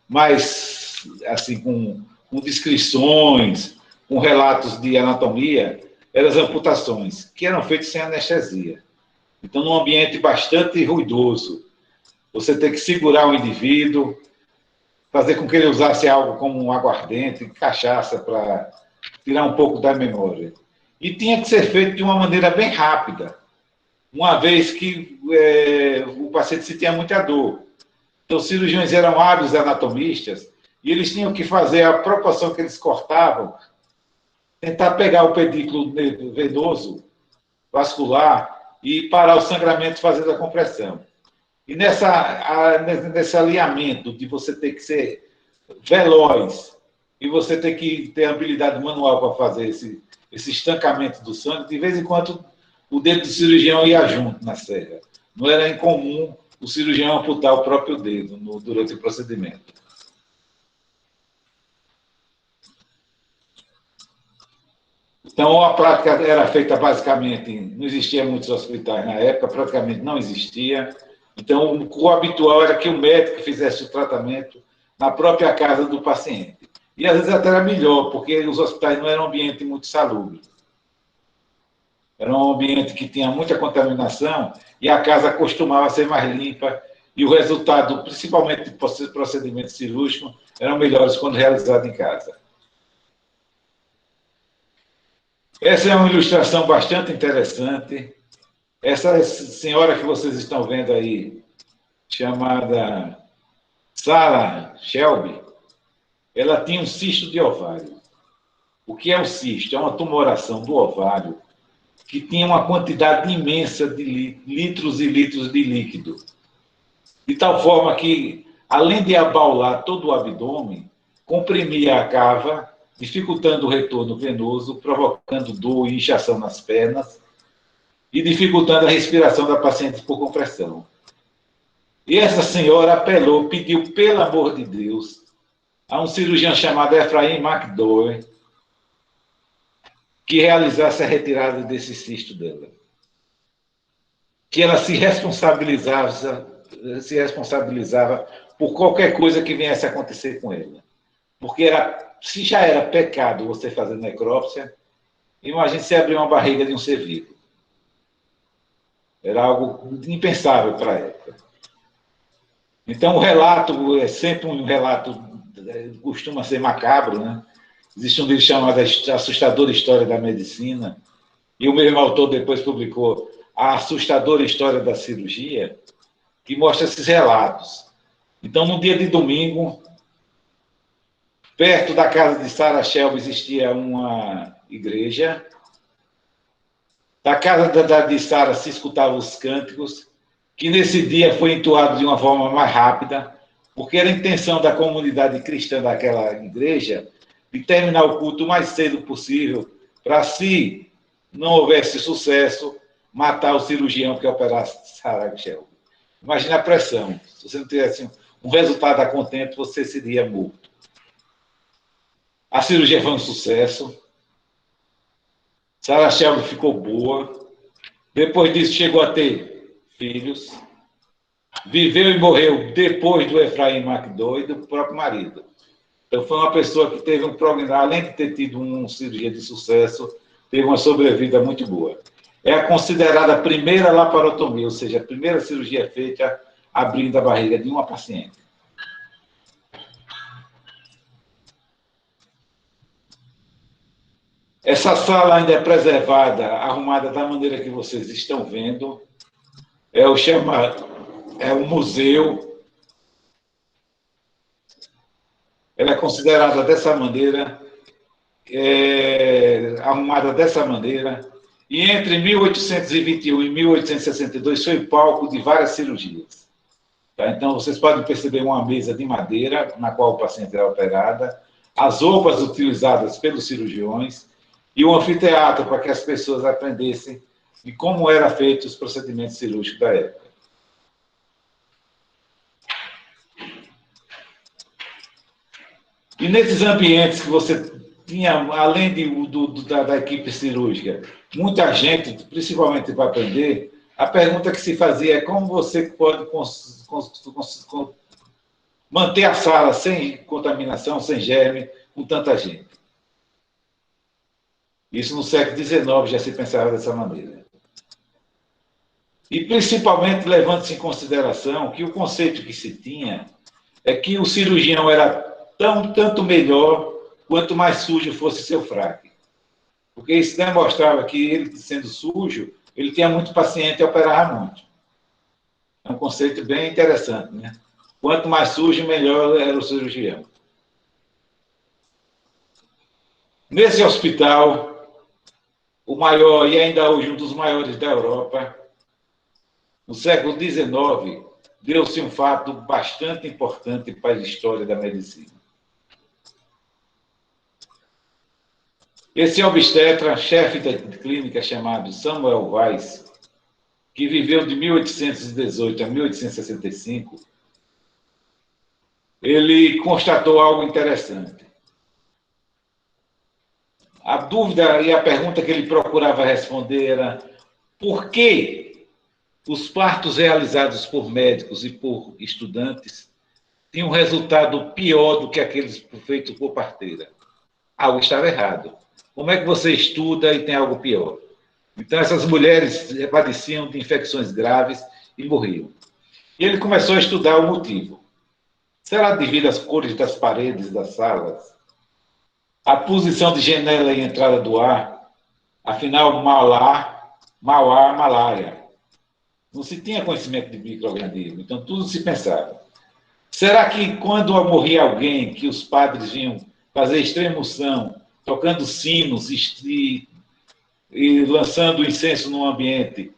S1: mais assim, com descrições, com relatos de anatomia, eram as amputações, que eram feitas sem anestesia. Então, num ambiente bastante ruidoso, você tem que segurar o indivíduo, fazer com que ele usasse algo como um aguardente, cachaça, para tirar um pouco da memória. E tinha que ser feito de uma maneira bem rápida, uma vez que o paciente sentia muita dor. Então, os cirurgiões eram hábeis anatomistas, e eles tinham que fazer a proporção que eles cortavam tentar pegar o pedículo venoso, vascular, e parar o sangramento fazendo a compressão. E nesse alinhamento de você ter que ser veloz e você ter que ter habilidade manual para fazer esse estancamento do sangue, de vez em quando o dedo do cirurgião ia junto na serra. Não era incomum o cirurgião amputar o próprio dedo durante o procedimento. Então, a prática era feita basicamente, não existia muitos hospitais na época, praticamente não existia. Então, o habitual era que o médico fizesse o tratamento na própria casa do paciente. E às vezes até era melhor, porque os hospitais não eram um ambiente muito salubre. Era um ambiente que tinha muita contaminação e a casa costumava ser mais limpa e o resultado, principalmente de procedimentos cirúrgicos, eram melhores quando realizados em casa. Essa é uma ilustração bastante interessante. Essa senhora que vocês estão vendo aí, chamada Sarah Shelby, ela tinha um cisto de ovário. O que é o cisto? É uma tumoração do ovário que tinha uma quantidade imensa de litros e litros de líquido. De tal forma que, além de abaular todo o abdômen, comprimia a cava, dificultando o retorno venoso, provocando dor e inchação nas pernas e dificultando a respiração da paciente por compressão. E essa senhora apelou, pediu, pelo amor de Deus, a um cirurgião chamado Ephraim McDowell, que realizasse a retirada desse cisto dela. Que ela se responsabilizava por qualquer coisa que viesse a acontecer com ela. Porque se já era pecado você fazer necrópsia, imagine se abrir uma barriga de um ser vivo. Era algo impensável para a época. Então, o relato é sempre um relato, costuma ser macabro, né? Existe um livro chamado A Assustadora História da Medicina, e o mesmo autor depois publicou A Assustadora História da Cirurgia, que mostra esses relatos. Então, no dia de domingo, perto da casa de Sarah Shelby existia uma igreja. Da casa de Sarah se escutavam os cânticos, que nesse dia foi entoado de uma forma mais rápida, porque era a intenção da comunidade cristã daquela igreja de terminar o culto o mais cedo possível, para, se não houvesse sucesso, matar o cirurgião que operasse Sarah Shelby. Imagina a pressão. Se você não tivesse um resultado a contento, você seria morto. A cirurgia foi um sucesso. Sarah Shelby ficou boa. Depois disso, chegou a ter filhos. Viveu e morreu depois do Ephraim McDowell e do próprio marido. Então, foi uma pessoa que teve um programa, além de ter tido uma cirurgia de sucesso, teve uma sobrevida muito boa. É considerada a primeira laparotomia, ou seja, a primeira cirurgia feita abrindo a barriga de uma paciente. Essa sala ainda é preservada, arrumada da maneira que vocês estão vendo. É o museu. Ela é considerada dessa maneira, arrumada dessa maneira, e entre 1821 e 1862 foi palco de várias cirurgias. Tá? Então, vocês podem perceber uma mesa de madeira, na qual o paciente era operada, as roupas utilizadas pelos cirurgiões, e um anfiteatro para que as pessoas aprendessem de como eram feitos os procedimentos cirúrgicos da época. E nesses ambientes que você tinha, além da equipe cirúrgica, muita gente, principalmente para aprender, a pergunta que se fazia é como você pode manter a sala sem contaminação, sem germe, com tanta gente. Isso no século XIX já se pensava dessa maneira. E principalmente levando-se em consideração que o conceito que se tinha é que o cirurgião era tanto melhor quanto mais sujo fosse seu fraque. Porque isso demonstrava que ele, sendo sujo, ele tinha muito paciente e operava muito. É um conceito bem interessante, né? Quanto mais sujo, melhor era o cirurgião. Nesse hospital, o maior e ainda hoje um dos maiores da Europa, no século XIX, deu-se um fato bastante importante para a história da medicina. Esse obstetra, chefe da clínica chamado Samuel Weiss, que viveu de 1818 a 1865, ele constatou algo interessante. A dúvida e a pergunta que ele procurava responder era: por que os partos realizados por médicos e por estudantes tinham um resultado pior do que aqueles feitos por parteira? Algo estava errado. Como é que você estuda e tem algo pior? Então, essas mulheres padeciam de infecções graves e morriam. E ele começou a estudar o motivo. Será devido às cores das paredes das salas? A posição de janela e entrada do ar? Afinal, mau ar, malária. Não se tinha conhecimento de micro-organismo, então tudo se pensava. Será que quando morria alguém, que os padres vinham fazer extrema-unção, tocando sinos e lançando incenso no ambiente,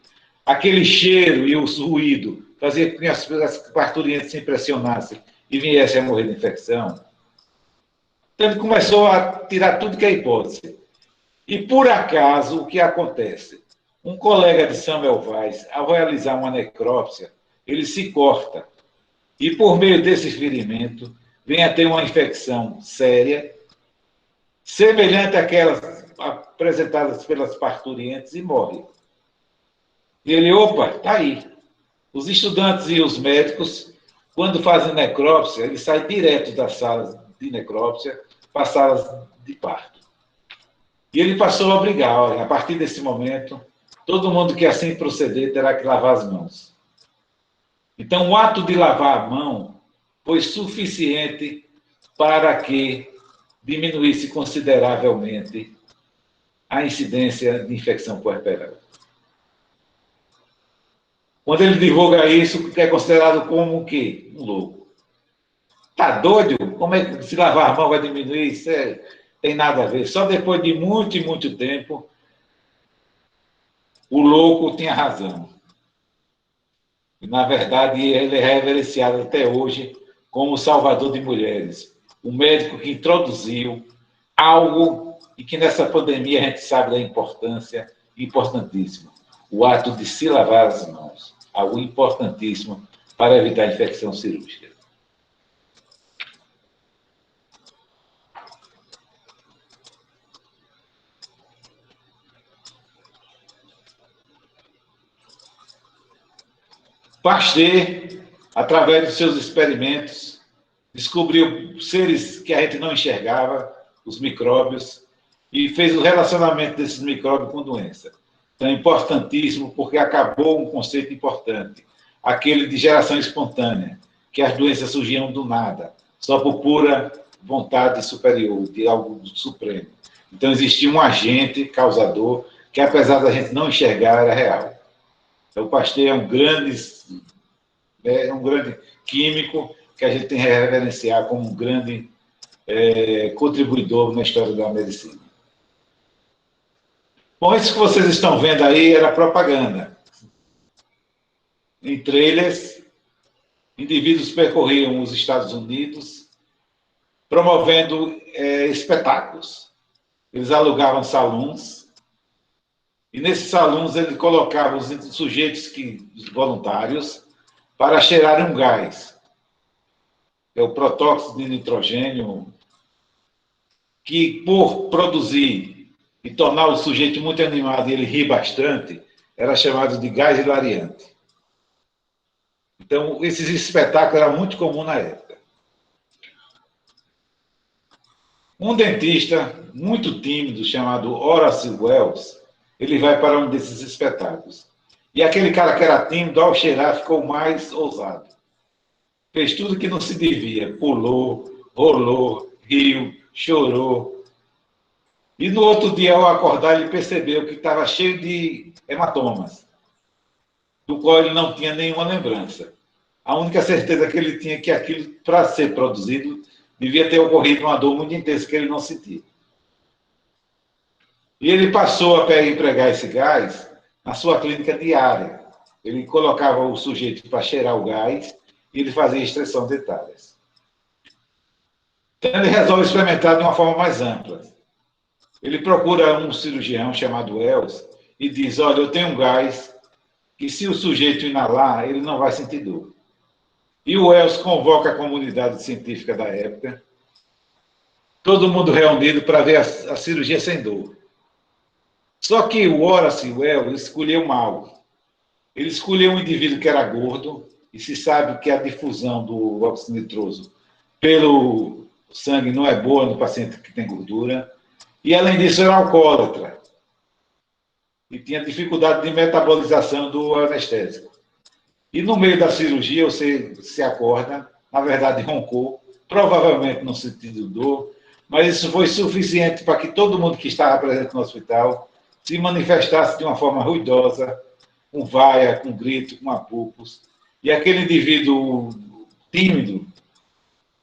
S1: aquele cheiro e o ruído fazia com que as parturientes se impressionassem e viessem a morrer de infecção? Então ele começou a tirar tudo que é hipótese. E por acaso, o que acontece? Um colega de Samuel Weiss, ao realizar uma necrópsia, ele se corta. E por meio desse ferimento, vem a ter uma infecção séria, semelhante àquelas apresentadas pelas parturientes, e morre. E ele, opa, está aí. Os estudantes e os médicos, quando fazem necrópsia, eles saem direto das salas de necrópsia para as salas de parto. E ele passou a obrigar, olha, a partir desse momento, todo mundo que assim proceder terá que lavar as mãos. Então, o ato de lavar a mão foi suficiente para que diminuísse consideravelmente a incidência de infecção puerperal. Quando ele divulga isso, que é considerado como o quê? Um louco. Tá doido? Como é que se lavar a mão vai diminuir? Isso tem nada a ver. Só depois de muito e muito tempo, o louco tinha razão. E, na verdade, ele é reverenciado até hoje como o salvador de mulheres. O médico que introduziu algo e que nessa pandemia a gente sabe da importância, importantíssima. O ato de se lavar as mãos. Algo importantíssimo para evitar a infecção cirúrgica. Pasteur, através dos seus experimentos, descobriu seres que a gente não enxergava, os micróbios, e fez o relacionamento desses micróbios com doença. Então é importantíssimo porque acabou um conceito importante, aquele de geração espontânea, que as doenças surgiam do nada, só por pura vontade superior, de algo supremo. Então existia um agente causador que, apesar da gente não enxergar, era real. Então, o Pasteur é um grande químico que a gente tem que reverenciar como um grande contribuidor na história da medicina. Bom, isso que vocês estão vendo aí era propaganda. Em trailers, indivíduos percorriam os Estados Unidos promovendo espetáculos. Eles alugavam salões e nesses salões ele colocava os sujeitos os voluntários para cheirarem um gás, que é o protóxido de nitrogênio, que por produzir e tornar o sujeito muito animado e ele rir bastante, era chamado de gás hilariante. Então, esses espetáculos eram muito comuns na época. Um dentista muito tímido, chamado Horace Wells, ele vai para um desses espetáculos. E aquele cara que era tímido, ao cheirar, ficou mais ousado. Fez tudo que não se devia. Pulou, rolou, riu, chorou. E no outro dia, ao acordar, ele percebeu que estava cheio de hematomas, do qual ele não tinha nenhuma lembrança. A única certeza que ele tinha é que aquilo, para ser produzido, devia ter ocorrido uma dor muito intensa que ele não sentia. E ele passou a empregar esse gás na sua clínica diária. Ele colocava o sujeito para cheirar o gás e ele fazia extração dentárias. Então, ele resolve experimentar de uma forma mais ampla. Ele procura um cirurgião chamado Wells e diz, olha, eu tenho um gás que se o sujeito inalar, ele não vai sentir dor. E o Wells convoca a comunidade científica da época, todo mundo reunido para ver a cirurgia sem dor. Só que o Horace Wells escolheu mal. Ele escolheu um indivíduo que era gordo, e se sabe que a difusão do óxido nitroso pelo sangue não é boa no paciente que tem gordura, e além disso era alcoólatra, e tinha dificuldade de metabolização do anestésico. E no meio da cirurgia você se acorda, na verdade roncou, provavelmente no sentido de dor, mas isso foi suficiente para que todo mundo que estava presente no hospital se manifestasse de uma forma ruidosa, com vaia, com grito, com apupos. E aquele indivíduo tímido,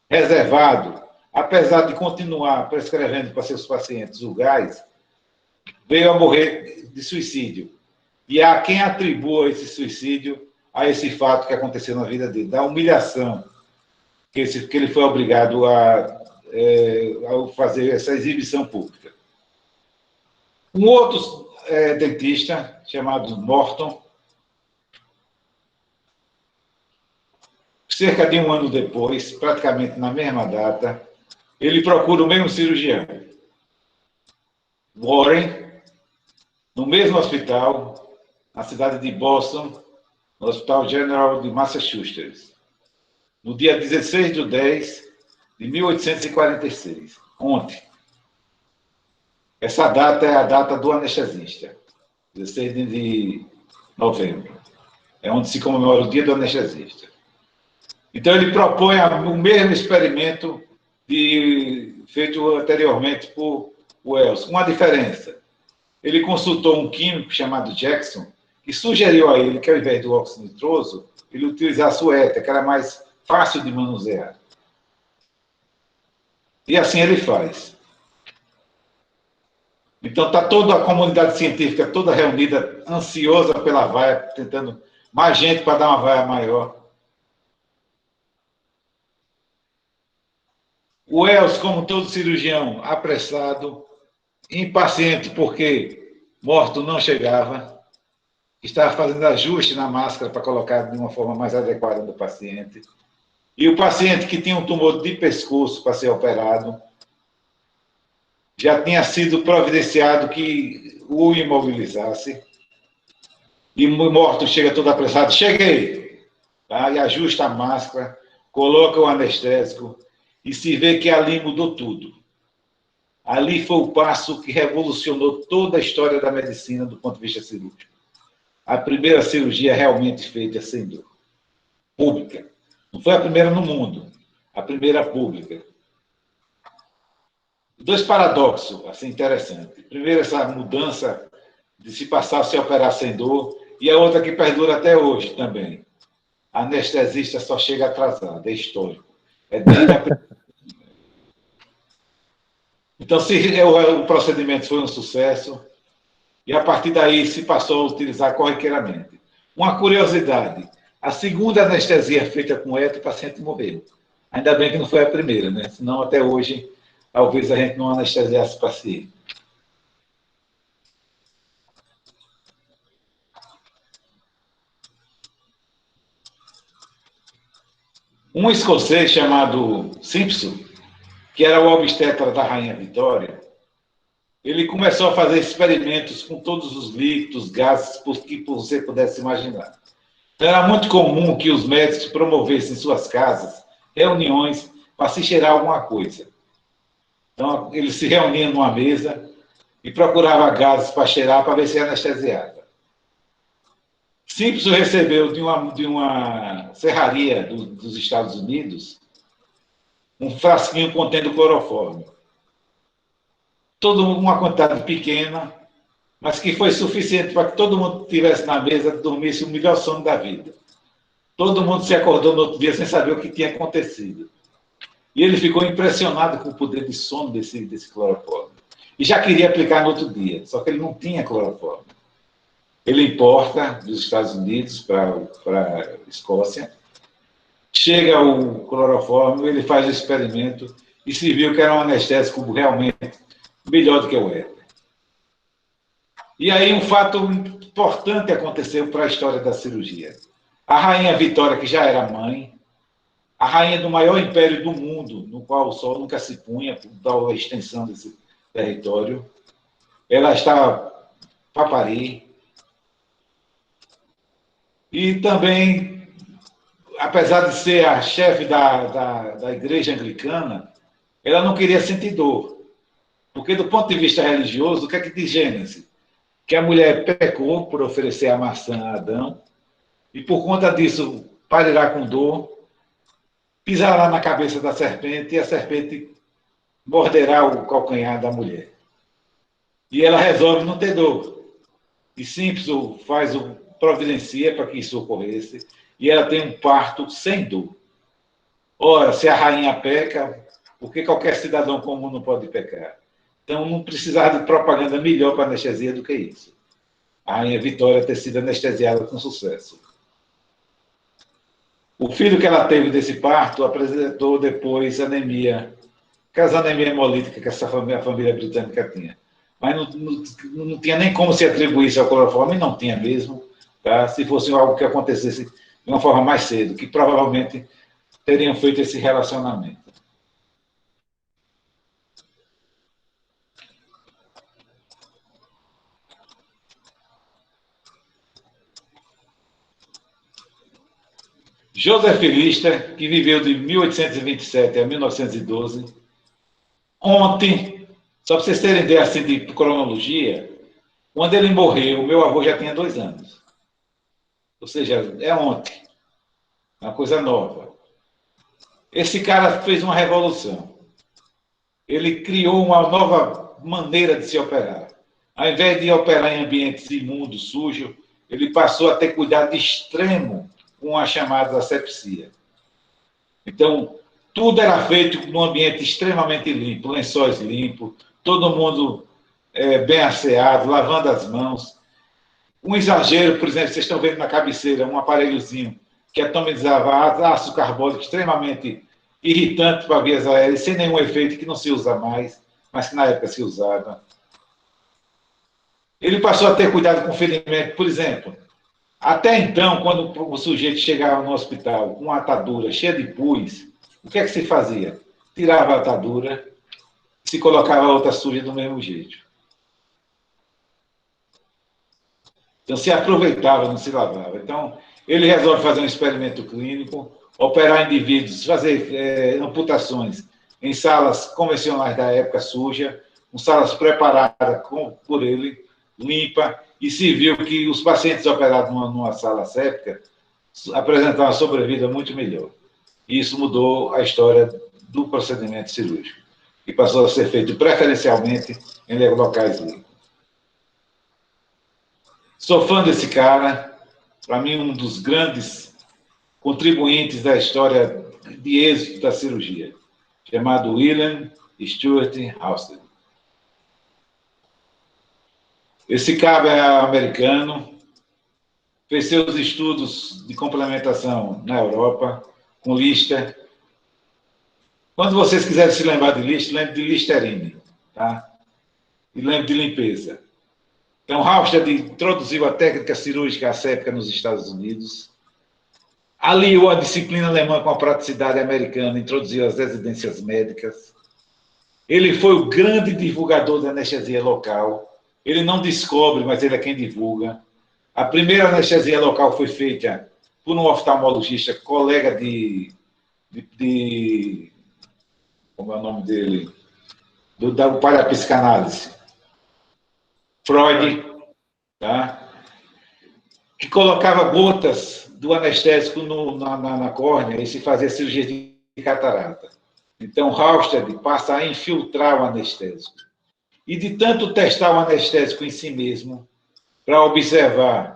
S1: reservado, apesar de continuar prescrevendo para seus pacientes o gás, veio a morrer de suicídio. E há quem atribua esse suicídio a esse fato que aconteceu na vida dele, da humilhação que ele foi obrigado a fazer essa exibição pública. Um outro dentista, chamado Morton, cerca de um ano depois, praticamente na mesma data, ele procura o mesmo cirurgião, Warren, no mesmo hospital, na cidade de Boston, no Hospital General de Massachusetts, no dia 16 de 10 de 1846, ontem. Essa data é a data do anestesista, 16 de novembro. É onde se comemora o dia do anestesista. Então, ele propõe o mesmo experimento feito anteriormente por Wells, com uma diferença. Ele consultou um químico chamado Jackson, que sugeriu a ele que, ao invés do óxido nitroso, ele utilizasse o éter, que era mais fácil de manusear. E assim ele faz. Então, está toda a comunidade científica toda reunida, ansiosa pela vaia, tentando mais gente para dar uma vaia maior. O Wells, como todo cirurgião, apressado, impaciente porque Morton não chegava, estava fazendo ajuste na máscara para colocar de uma forma mais adequada do paciente. E o paciente que tinha um tumor de pescoço para ser operado, já tinha sido providenciado que o imobilizasse. E o Morton chega todo apressado, cheguei! Tá? E ajusta a máscara, coloca o anestésico, e se vê que ali mudou tudo. Ali foi o passo que revolucionou toda a história da medicina do ponto de vista cirúrgico. A primeira cirurgia realmente feita sem dor. Pública. Não foi a primeira no mundo, a primeira pública. Dois paradoxos assim, interessantes. Primeiro, essa mudança de se passar a se operar sem dor, e a outra que perdura até hoje também. A anestesista só chega atrasada, é histórico. É desde a... Então, se o procedimento foi um sucesso, e a partir daí se passou a utilizar corriqueiramente. Uma curiosidade, a segunda anestesia feita com éter, o paciente morreu. Ainda bem que não foi a primeira, né? Senão até hoje, talvez a gente não anestesiasse o paciente. Um escocês chamado Simpson, que era o obstetra da Rainha Vitória, ele começou a fazer experimentos com todos os líquidos, gases que você pudesse imaginar. Então, era muito comum que os médicos promovessem em suas casas reuniões para se cheirar alguma coisa. Então, eles se reuniam numa mesa e procuravam gases para cheirar para ver se anestesiava. Simpson recebeu de uma serraria dos Estados Unidos um frasquinho contendo clorofórmio. Uma quantidade pequena, mas que foi suficiente para que todo mundo que estivesse na mesa dormisse o melhor sono da vida. Todo mundo se acordou no outro dia sem saber o que tinha acontecido. E ele ficou impressionado com o poder de sono desse clorofórmio. e já queria aplicar no outro dia, só que ele não tinha cloroforme. Ele importa dos Estados Unidos para a Escócia, chega o cloroforme, ele faz o experimento e se viu que era um anestésico realmente melhor do que o éter. E aí um fato importante aconteceu para a história da cirurgia. A rainha Vitória, que já era mãe, a rainha do maior império do mundo, no qual o sol nunca se punha, por tal extensão desse território, ela estava para parir. E também, apesar de ser a chefe da igreja anglicana, ela não queria sentir dor. Porque, do ponto de vista religioso, o que é que diz Gênesis? Que a mulher pecou por oferecer a maçã a Adão, e por conta disso parirá com dor, pisará na cabeça da serpente, e a serpente morderá o calcanhar da mulher. E ela resolve não ter dor. E Simpson providencia para que isso ocorresse, e ela tem um parto sem dor. Ora, se a rainha peca, por que qualquer cidadão comum não pode pecar? Então, não precisava de propaganda melhor para anestesia do que isso. A rainha Vitória ter sido anestesiada com sucesso. O filho que ela teve desse parto apresentou depois anemia, aquela anemia hemolítica que a família britânica tinha. Mas não tinha nem como se atribuir isso ao cloroforme, não tinha mesmo, tá? Se fosse algo que acontecesse de uma forma mais cedo, que provavelmente teriam feito esse relacionamento. Joseph Lister, que viveu de 1827 a 1912, ontem, só para vocês terem ideia assim, de cronologia, quando ele morreu, meu avô já tinha 2 anos. Ou seja, é ontem. Uma coisa nova. Esse cara fez uma revolução. Ele criou uma nova maneira de se operar. Ao invés de operar em ambientes imundos, sujos, ele passou a ter cuidado extremo com a chamada asepsia. Então, tudo era feito num ambiente extremamente limpo, lençóis limpos, todo mundo bem asseado, lavando as mãos. Um exagero, por exemplo, vocês estão vendo na cabeceira um aparelhozinho que atomizava ácido carbônico extremamente irritante para vias aéreas, sem nenhum efeito, que não se usa mais, mas que na época se usava. Ele passou a ter cuidado com o ferimento, por exemplo. Até então, quando o sujeito chegava no hospital com uma atadura cheia de pus, o que é que se fazia? Tirava a atadura e se colocava outra suja do mesmo jeito. Então, se aproveitava, não se lavava. Então, ele resolve fazer um experimento clínico, operar indivíduos, fazer amputações em salas convencionais da época suja, com salas preparadas por ele, limpa, e se viu que os pacientes operados numa sala séptica apresentavam uma sobrevida muito melhor. E isso mudou a história do procedimento cirúrgico, que passou a ser feito preferencialmente em locais limpos. Sou fã desse cara, para mim um dos grandes contribuintes da história de êxito da cirurgia, chamado William Stuart Halsted. Esse cara é americano, fez seus estudos de complementação na Europa, com Lister. Quando vocês quiserem se lembrar de Lister, lembre de Listerine, tá? E lembre de limpeza. Então, Halsted introduziu a técnica cirúrgica asséptica nos Estados Unidos, aliou a disciplina alemã com a praticidade americana, introduziu as residências médicas. Ele foi o grande divulgador da anestesia local. Ele não descobre, mas ele é quem divulga. A primeira anestesia local foi feita por um oftalmologista, colega como é o nome dele? Do pai da psicanálise. Freud, tá? Que colocava gotas do anestésico na córnea e se fazia cirurgia de catarata. Então, Halsted passa a infiltrar o anestésico. E de tanto testar o anestésico em si mesmo, para observar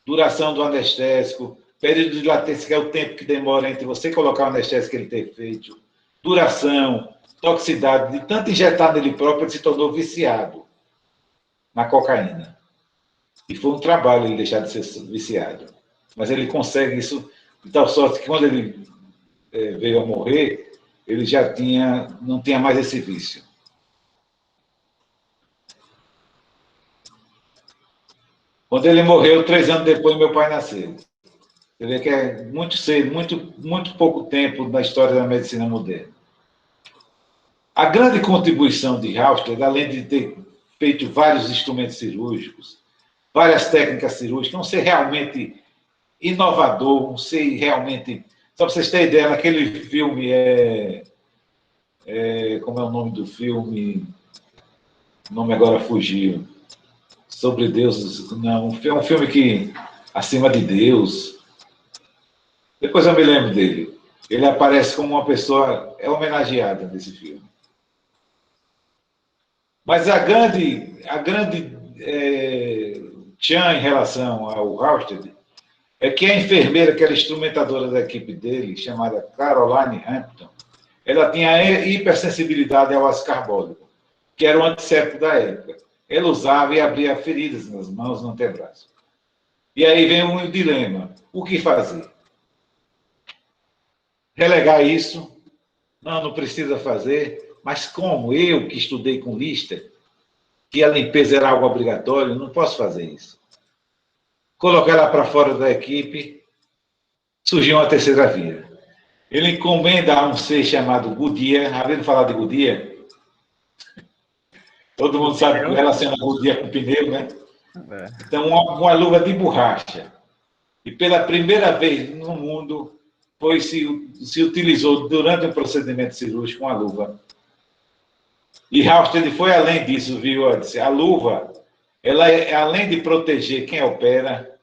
S1: duração do anestésico, período de latência, que é o tempo que demora entre você colocar o anestésico e ele ter feito, duração, toxicidade de tanto injetar nele próprio, ele se tornou viciado na cocaína. E foi um trabalho ele deixar de ser viciado. Mas ele consegue isso de tal sorte que quando ele veio a morrer, ele já não tinha mais esse vício. Quando ele morreu, 3 anos depois, meu pai nasceu. Você vê que é muito cedo, muito pouco tempo na história da medicina moderna. A grande contribuição de Halsted, além de ter feito vários instrumentos cirúrgicos, várias técnicas cirúrgicas, não ser realmente inovador, não ser realmente... Só para vocês terem ideia, naquele filme, como é o nome do filme? O nome agora fugiu. Sobre Deus, não, é um filme que, acima de Deus, depois eu me lembro dele. Ele aparece como uma pessoa, é homenageada nesse filme. Mas a grande tchan em relação ao Halsted é que a enfermeira, que era instrumentadora da equipe dele, chamada Caroline Hampton, ela tinha hipersensibilidade ao ácido carbônico, que era o antisséptico da época. Ela usava e abria feridas nas mãos, no antebraço. E aí vem um dilema. O que fazer? Relegar isso? Não precisa fazer. Mas como eu, que estudei com Lister, que a limpeza era algo obrigatório, não posso fazer isso. Colocar ela para fora da equipe, surgiu uma terceira via. Ele encomenda a um ser chamado Goodyear. Havendo falar de Goodyear? Todo mundo sabe que relaciona Goodyear com pneu, né? Então, uma luva de borracha. E pela primeira vez no mundo, se utilizou durante um procedimento cirúrgico uma luva. E Halsted foi além disso, viu? A luva, ela além de proteger quem opera,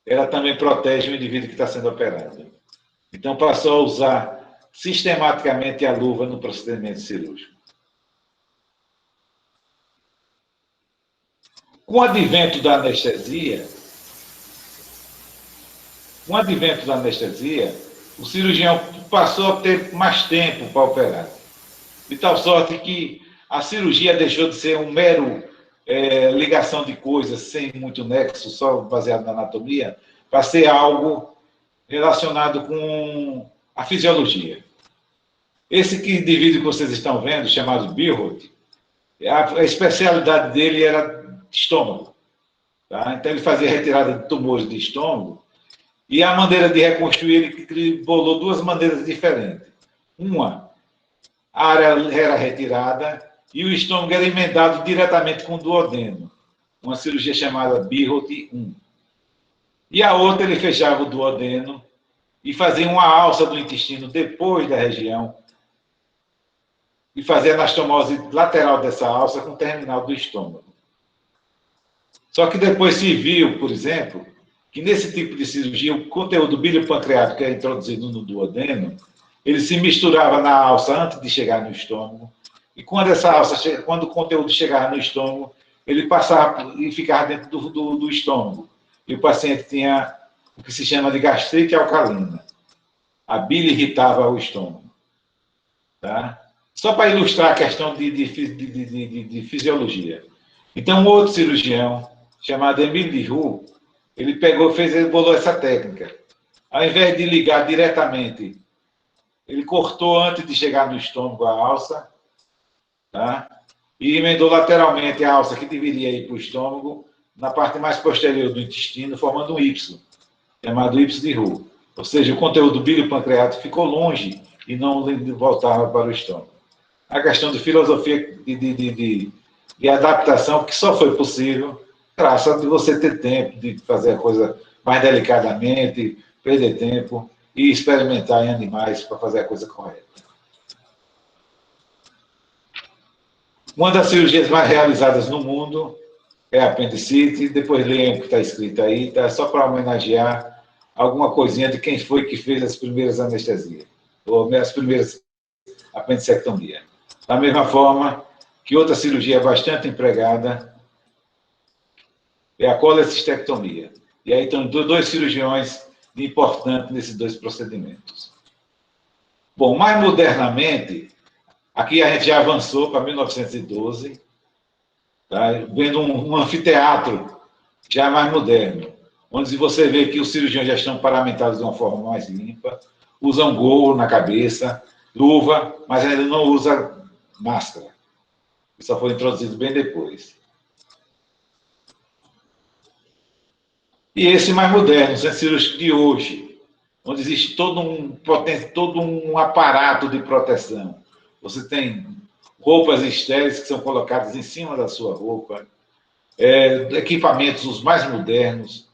S1: ela também protege o indivíduo que está sendo operado. Então, passou a usar sistematicamente a luva no procedimento cirúrgico. Com o advento da anestesia, o cirurgião passou a ter mais tempo para operar. De tal sorte que a cirurgia deixou de ser um mero ligação de coisas sem muito nexo, só baseado na anatomia, para ser algo relacionado com a fisiologia. Esse indivíduo que vocês estão vendo, chamado Birholt, a especialidade dele era estômago. Tá? Então, ele fazia retirada de tumores de estômago, e a maneira de reconstruir, ele bolou 2 maneiras diferentes. Uma, a área era retirada e o estômago era emendado diretamente com o duodeno, uma cirurgia chamada Birholt 1. E a outra, ele fechava o duodeno e fazia uma alça do intestino depois da região e fazia anastomose lateral dessa alça com o terminal do estômago. Só que depois se viu, por exemplo, que nesse tipo de cirurgia, o conteúdo biliopancreático que é introduzido no duodeno, ele se misturava na alça antes de chegar no estômago, e quando quando o conteúdo chegava no estômago, ele passava e ficava dentro do estômago. E o paciente tinha o que se chama de gastrite alcalina. A bile irritava o estômago. Tá? Só para ilustrar a questão de fisiologia. Então, um outro cirurgião, chamado Emile Roux, ele bolou essa técnica. Ao invés de ligar diretamente, ele cortou antes de chegar no estômago a alça, tá? E emendou lateralmente a alça que deveria ir para o estômago, na parte mais posterior do intestino, formando um Y, chamado Y de Roux. Ou seja, o conteúdo biliopancreático ficou longe e não voltava para o estômago. A questão de filosofia de adaptação, que só foi possível graças a você ter tempo de fazer a coisa mais delicadamente, perder tempo e experimentar em animais para fazer a coisa correta. Uma das cirurgias mais realizadas no mundo é a apendicite. Depois leiam o que está escrito aí, tá? Só para homenagear alguma coisinha de quem foi que fez as primeiras anestesias, ou as primeiras apendicectomias. Da mesma forma que outra cirurgia bastante empregada é a colecistectomia. E aí estão 2 cirurgiões importantes nesses 2 procedimentos. Bom, mais modernamente, aqui a gente já avançou para 1912, tá? Vendo um anfiteatro já mais moderno, onde você vê que os cirurgiões já estão paramentados de uma forma mais limpa, usam gorro na cabeça, luva, mas ainda não usa máscara. Isso só foi introduzido bem depois. E esse mais moderno, o centro cirúrgico de hoje, onde existe todo um aparato de proteção. Você tem roupas estéreis que são colocadas em cima da sua roupa, equipamentos os mais modernos,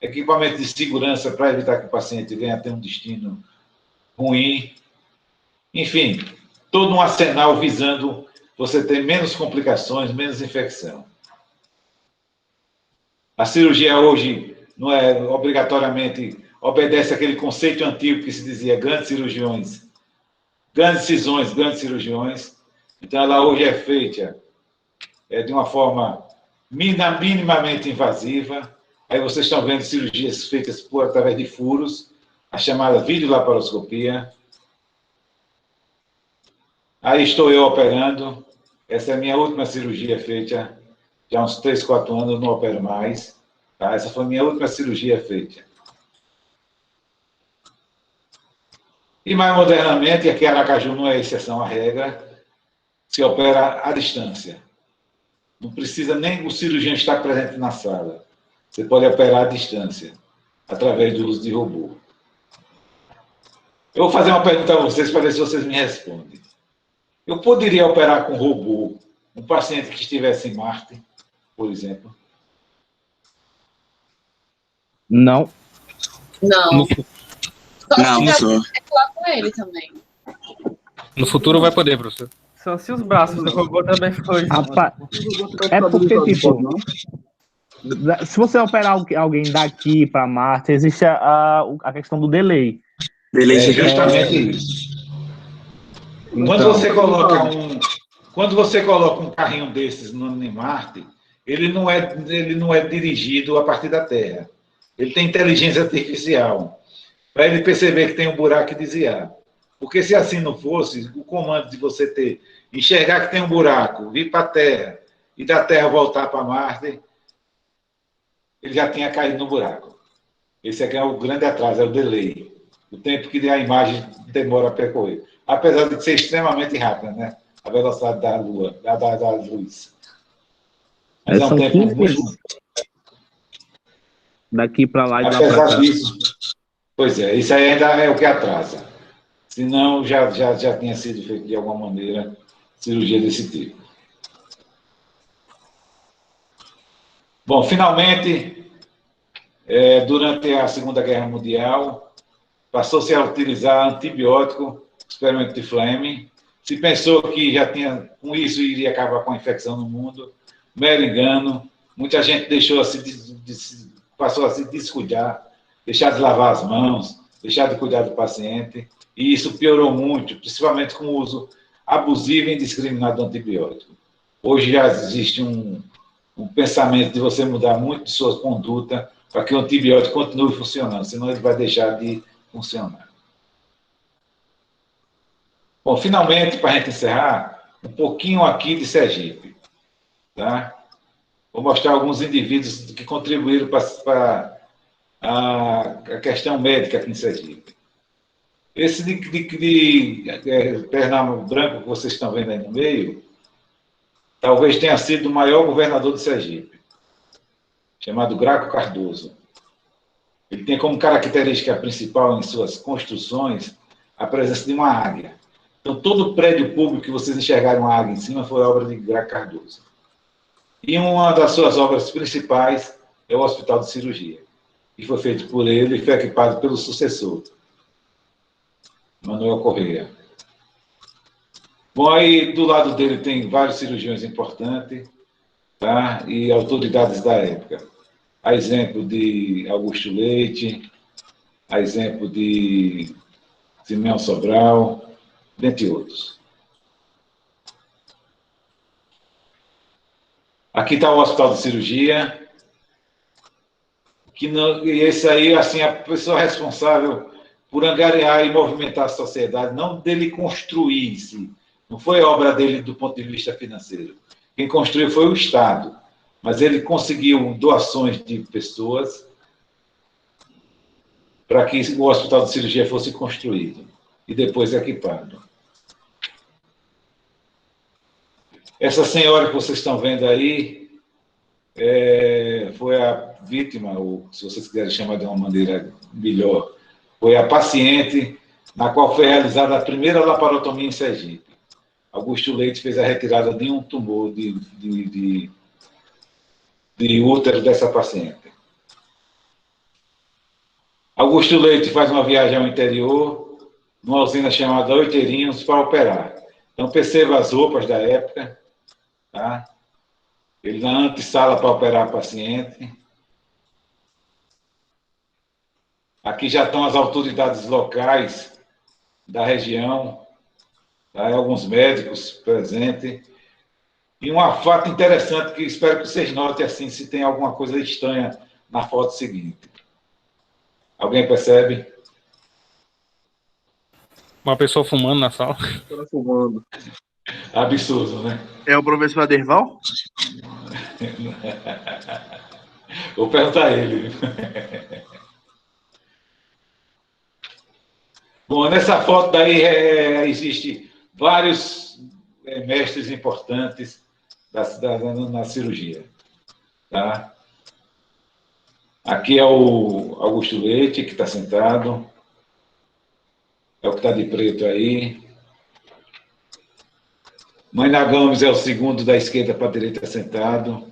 S1: equipamentos de segurança para evitar que o paciente venha a ter um destino ruim. Enfim, todo um arsenal visando você ter menos complicações, menos infecção. A cirurgia hoje não é obrigatoriamente, obedece àquele conceito antigo que se dizia grandes cirurgiões, grandes cisões, grandes cirurgiões. Então, ela hoje é feita de uma forma minimamente invasiva. Aí vocês estão vendo cirurgias feitas através de furos, a chamada videolaparoscopia. Aí estou eu operando. Essa é a minha última cirurgia feita já há uns 3, 4 anos, eu não opero mais. Tá? Essa foi a minha última cirurgia feita. E mais modernamente, aqui em Aracaju não é exceção à regra, se opera à distância. Não precisa nem o cirurgião estar presente na sala. Você pode operar à distância, através do uso de robô. Eu vou fazer uma pergunta a vocês para ver se vocês me respondem. Eu poderia operar com robô um paciente que estivesse em Marte, por exemplo?
S3: Não.
S6: Não.
S2: Não,
S6: Só se falar com ele também.
S7: No futuro vai poder, professor.
S8: Só se os braços do robô também foi.
S3: É porque, tipo, se você operar alguém daqui para Marte, existe a questão do delay.
S2: Delay
S1: justamente isso.
S3: Então,
S1: Quando você coloca um carrinho desses em Marte, ele não é dirigido a partir da Terra. Ele tem inteligência artificial, para ele perceber que tem um buraco e desviar. Porque se assim não fosse, o comando de você enxergar que tem um buraco, vir para a Terra, e da Terra voltar para Marte, ele já tinha caído no buraco. Esse aqui é o grande atraso, é o delay. O tempo que a imagem demora a percorrer. Apesar de ser extremamente rápida, né? A velocidade da Lua, da luz. Mas é um tempo muito...
S3: Daqui para lá e lá para
S1: Apesar
S3: cá.
S1: disso, pois é, isso aí ainda é o que atrasa. Senão já tinha sido feito de alguma maneira cirurgia desse tipo. Bom, finalmente, durante a Segunda Guerra Mundial, passou-se a utilizar antibiótico, experimento de Fleming. Se pensou que já tinha, com isso, iria acabar com a infecção no mundo. Mero engano. Muita gente passou a se descuidar, deixar de lavar as mãos, deixar de cuidar do paciente. E isso piorou muito, principalmente com o uso abusivo e indiscriminado do antibiótico. Hoje já existe um pensamento de você mudar muito de sua conduta para que o antibiótico continue funcionando, senão ele vai deixar de funcionar. Bom, finalmente, para a gente encerrar, um pouquinho aqui de Sergipe. Tá? Vou mostrar alguns indivíduos que contribuíram para a questão médica aqui em Sergipe. Esse de Pernambuco branco que vocês estão vendo aí no meio, talvez tenha sido o maior governador de Sergipe, chamado Graco Cardoso. Ele tem como característica principal em suas construções a presença de uma águia. Então, todo o prédio público que vocês enxergaram uma águia em cima foi obra de Graco Cardoso. E uma das suas obras principais é o Hospital de Cirurgia, que foi feito por ele e foi equipado pelo sucessor, Manuel Correia. Bom, aí do lado dele tem vários cirurgiões importantes, tá? E autoridades da época. A exemplo de Augusto Leite, a exemplo de Simeão Sobral, dentre outros. Aqui está o Hospital de Cirurgia, e esse aí, assim, a pessoa responsável por angariar e movimentar a sociedade, não dele construir em si. Não foi obra dele do ponto de vista financeiro. Quem construiu foi o Estado, mas ele conseguiu doações de pessoas para que o Hospital de Cirurgia fosse construído e depois equipado. Essa senhora que vocês estão vendo aí foi a vítima, ou se vocês quiserem chamar de uma maneira melhor, foi a paciente na qual foi realizada a primeira laparotomia em Sergipe. Augusto Leite fez a retirada de um tumor de útero dessa paciente. Augusto Leite faz uma viagem ao interior, numa usina chamada Oiteirinhos, para operar. Então, perceba as roupas da época, tá? Ele na antessala para operar a paciente. Aqui já estão as autoridades locais da região, tá? Alguns médicos presentes. E um fato interessante que espero que vocês notem assim, se tem alguma coisa estranha na foto seguinte. Alguém percebe?
S7: Uma pessoa fumando na sala.
S5: Tá fumando.
S1: Absurdo, né?
S9: É o professor Aderval?
S1: Vou perguntar a ele. Bom, nessa foto daí existe vários mestres importantes na cirurgia. Tá? Aqui é o Augusto Leite, que está sentado. É o que está de preto aí. Maina Gomes é o segundo da esquerda para a direita sentado.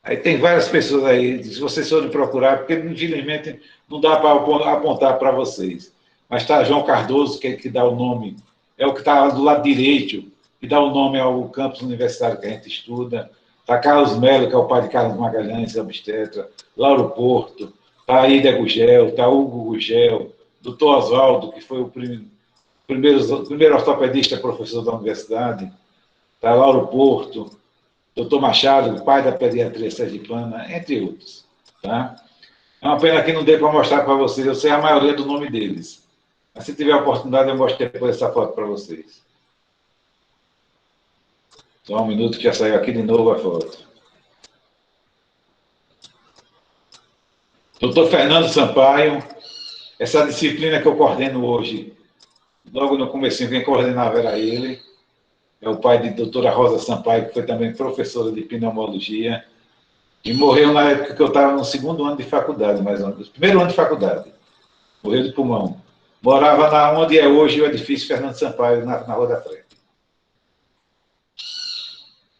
S1: Aí tem várias pessoas aí, se vocês forem procurar, porque infelizmente não dá para apontar para vocês. Mas está João Cardoso, que é que dá o nome, é o que está do lado direito, que dá o nome ao campus universitário que a gente estuda. Está Carlos Melo, que é o pai de Carlos Magalhães, obstetra. Lauro Porto, está Aida Gugel, está Hugo Gugel, doutor Oswaldo, que foi o primeiro ortopedista professor da universidade, está Lauro Porto, doutor Machado, pai da pediatria sergipana, entre outros. Tá? É uma pena que não dê para mostrar para vocês, eu sei a maioria do nome deles. Mas se tiver a oportunidade, eu mostro depois essa foto para vocês. Só um minuto que já saiu aqui de novo a foto. Doutor Fernando Sampaio, essa disciplina que eu coordeno hoje, logo no comecinho, quem coordenava era ele, é o pai de doutora Rosa Sampaio, que foi também professora de pneumologia, e morreu na época que eu estava no segundo ano de faculdade, mais ou menos, primeiro ano de faculdade, morreu de pulmão. Morava onde é hoje o edifício Fernando Sampaio, na Rua da Frente.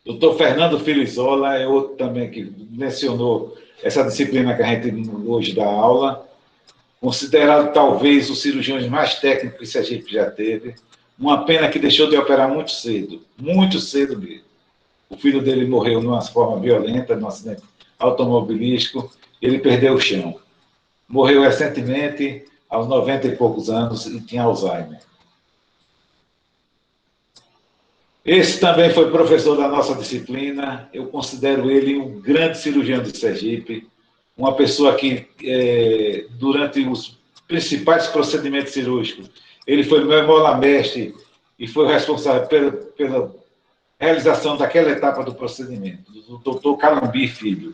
S1: Doutor Fernando Filizola é outro também que mencionou essa disciplina que a gente hoje dá aula, considerado talvez os cirurgiões mais técnicos que Sergipe já teve. Uma pena que deixou de operar muito cedo mesmo. O filho dele morreu de uma forma violenta, num acidente automobilístico, ele perdeu o chão. Morreu recentemente, aos 90 e poucos anos, e tinha Alzheimer. Esse também foi professor da nossa disciplina, eu considero ele um grande cirurgião de Sergipe, uma pessoa que, durante os principais procedimentos cirúrgicos, ele foi memola-mestre e foi responsável pela realização daquela etapa do procedimento, do doutor Calumbi Filho.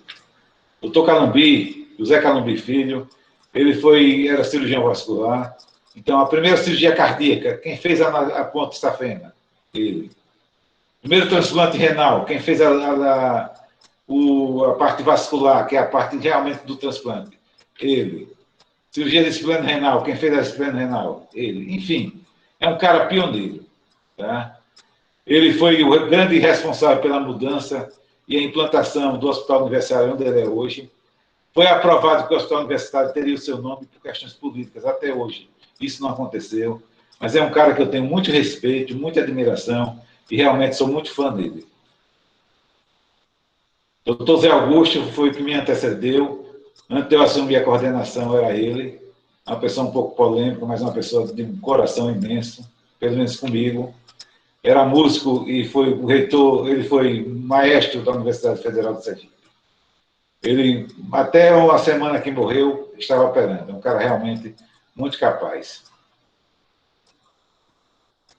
S1: Doutor Calumbi, José Calumbi Filho, ele era cirurgião vascular, então a primeira cirurgia cardíaca, quem fez a ponte safena? Ele. Primeiro transplante renal, quem fez a parte vascular, que é a parte realmente do transplante? Ele. Cirurgia de disciplina renal, quem fez a disciplina renal? Ele. Enfim, é um cara pioneiro. Tá? Ele foi o grande responsável pela mudança e a implantação do Hospital Universitário onde ele é hoje. Foi aprovado que o Hospital Universitário teria o seu nome por questões políticas, até hoje. Isso não aconteceu, mas é um cara que eu tenho muito respeito, muita admiração, e realmente sou muito fã dele. Doutor Zé Augusto foi o que me antecedeu. Antes de eu assumir a coordenação, era ele. Uma pessoa um pouco polêmica, mas uma pessoa de um coração imenso, pelo menos comigo. Era músico e foi o reitor, ele foi maestro da Universidade Federal de Sergipe. Ele, até uma semana que morreu, estava operando. É um cara realmente muito capaz.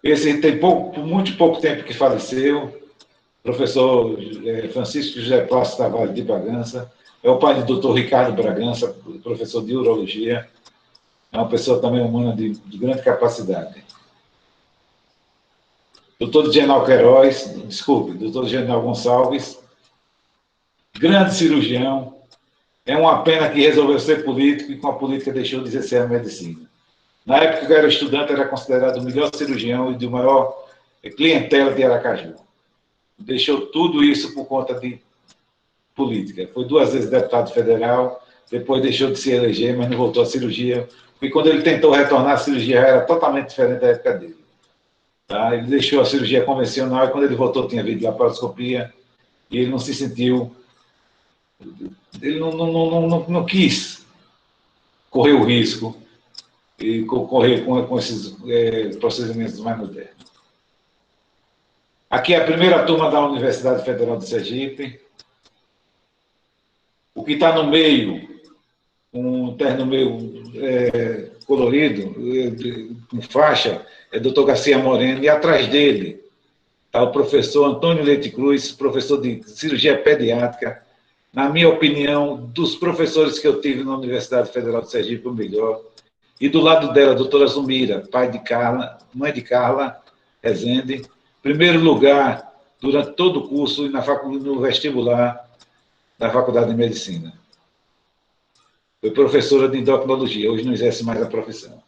S1: Esse tem muito pouco tempo que faleceu, professor Francisco José Plácido Tavares de Bragança, é o pai do Dr. Ricardo Bragança, professor de urologia, é uma pessoa também humana de grande capacidade. Doutor General Queiroz, desculpe, doutor General Gonçalves, grande cirurgião, é uma pena que resolveu ser político e com a política deixou de exercer a medicina. Na época que eu era estudante, era considerado o melhor cirurgião e do maior clientela de Aracaju. Deixou tudo isso por conta de política. Foi 2 vezes deputado federal, depois deixou de se eleger, mas não voltou à cirurgia. E quando ele tentou retornar, a cirurgia era totalmente diferente da época dele. Tá? Ele deixou a cirurgia convencional e quando ele voltou tinha havido laparoscopia e ele não se sentiu... Ele não quis correr o risco e correr com esses procedimentos mais modernos. Aqui é a primeira turma da Universidade Federal de Sergipe. O que está no meio, um terno meio colorido, com faixa, é o doutor Garcia Moreno, e atrás dele está o professor Antônio Leite Cruz, professor de cirurgia pediátrica, na minha opinião, dos professores que eu tive na Universidade Federal de Sergipe, o melhor. E do lado dela, a doutora Zumira, mãe de Carla Rezende, primeiro lugar durante todo o curso e no vestibular da Faculdade de Medicina. Foi professora de endocrinologia, hoje não exerce mais a profissão.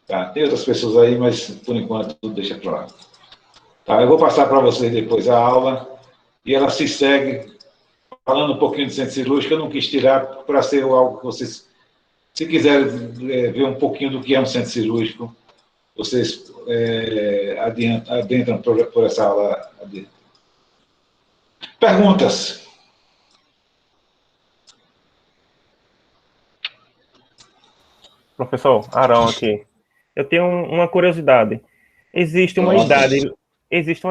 S1: Tá? Tem outras pessoas aí, mas por enquanto tudo deixa para lá. Tá? Eu vou passar para vocês depois a aula e ela se segue falando um pouquinho de centro cirúrgico. Eu não quis tirar para ser algo que vocês, se quiserem ver um pouquinho do que é um centro cirúrgico, vocês adentram por essa aula adiante. Perguntas?
S9: Professor Arão aqui. Eu tenho uma curiosidade. Existe uma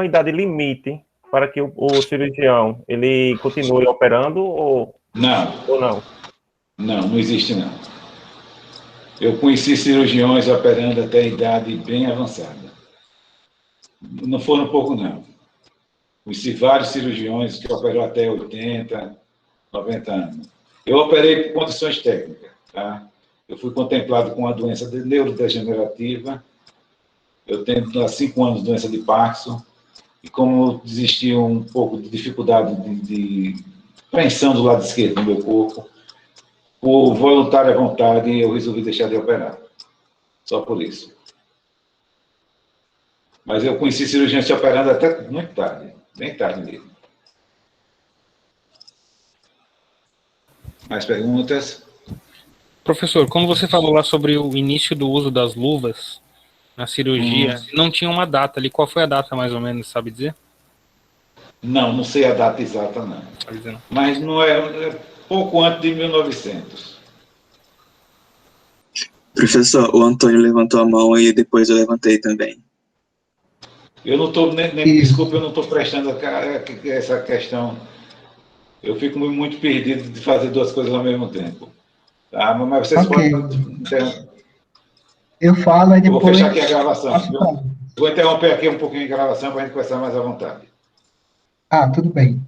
S9: idade limite para que o cirurgião ele continue operando ou não?
S1: Não existe não. Eu conheci cirurgiões operando até a idade bem avançada. Não foram pouco não. Conheci vários cirurgiões que operou até 80, 90 anos. Eu operei por condições técnicas, tá? Eu fui contemplado com uma doença neurodegenerativa. Eu tenho há 5 anos doença de Parkinson. E como existia um pouco de dificuldade de preensão do lado esquerdo do meu corpo, por voluntária vontade, eu resolvi deixar de operar. Só por isso. Mas eu conheci cirurgiões se operando até muito tarde. Bem tarde mesmo. Mais perguntas?
S7: Professor, quando você falou lá sobre o início do uso das luvas na cirurgia, não tinha uma data ali. Qual foi a data, mais ou menos, sabe dizer?
S1: Não sei a data exata, não. Mas não é pouco antes de 1900.
S2: Professor, o Antônio levantou a mão e depois eu levantei também.
S1: Eu não estou, desculpa, eu não estou prestando essa questão. Eu fico muito perdido de fazer 2 coisas ao mesmo tempo. Tá? Mas vocês podem...
S10: Eu falo e depois...
S1: Eu vou fechar aqui a gravação. Vou interromper aqui um pouquinho a gravação para a gente conversar mais à vontade.
S10: Tudo bem.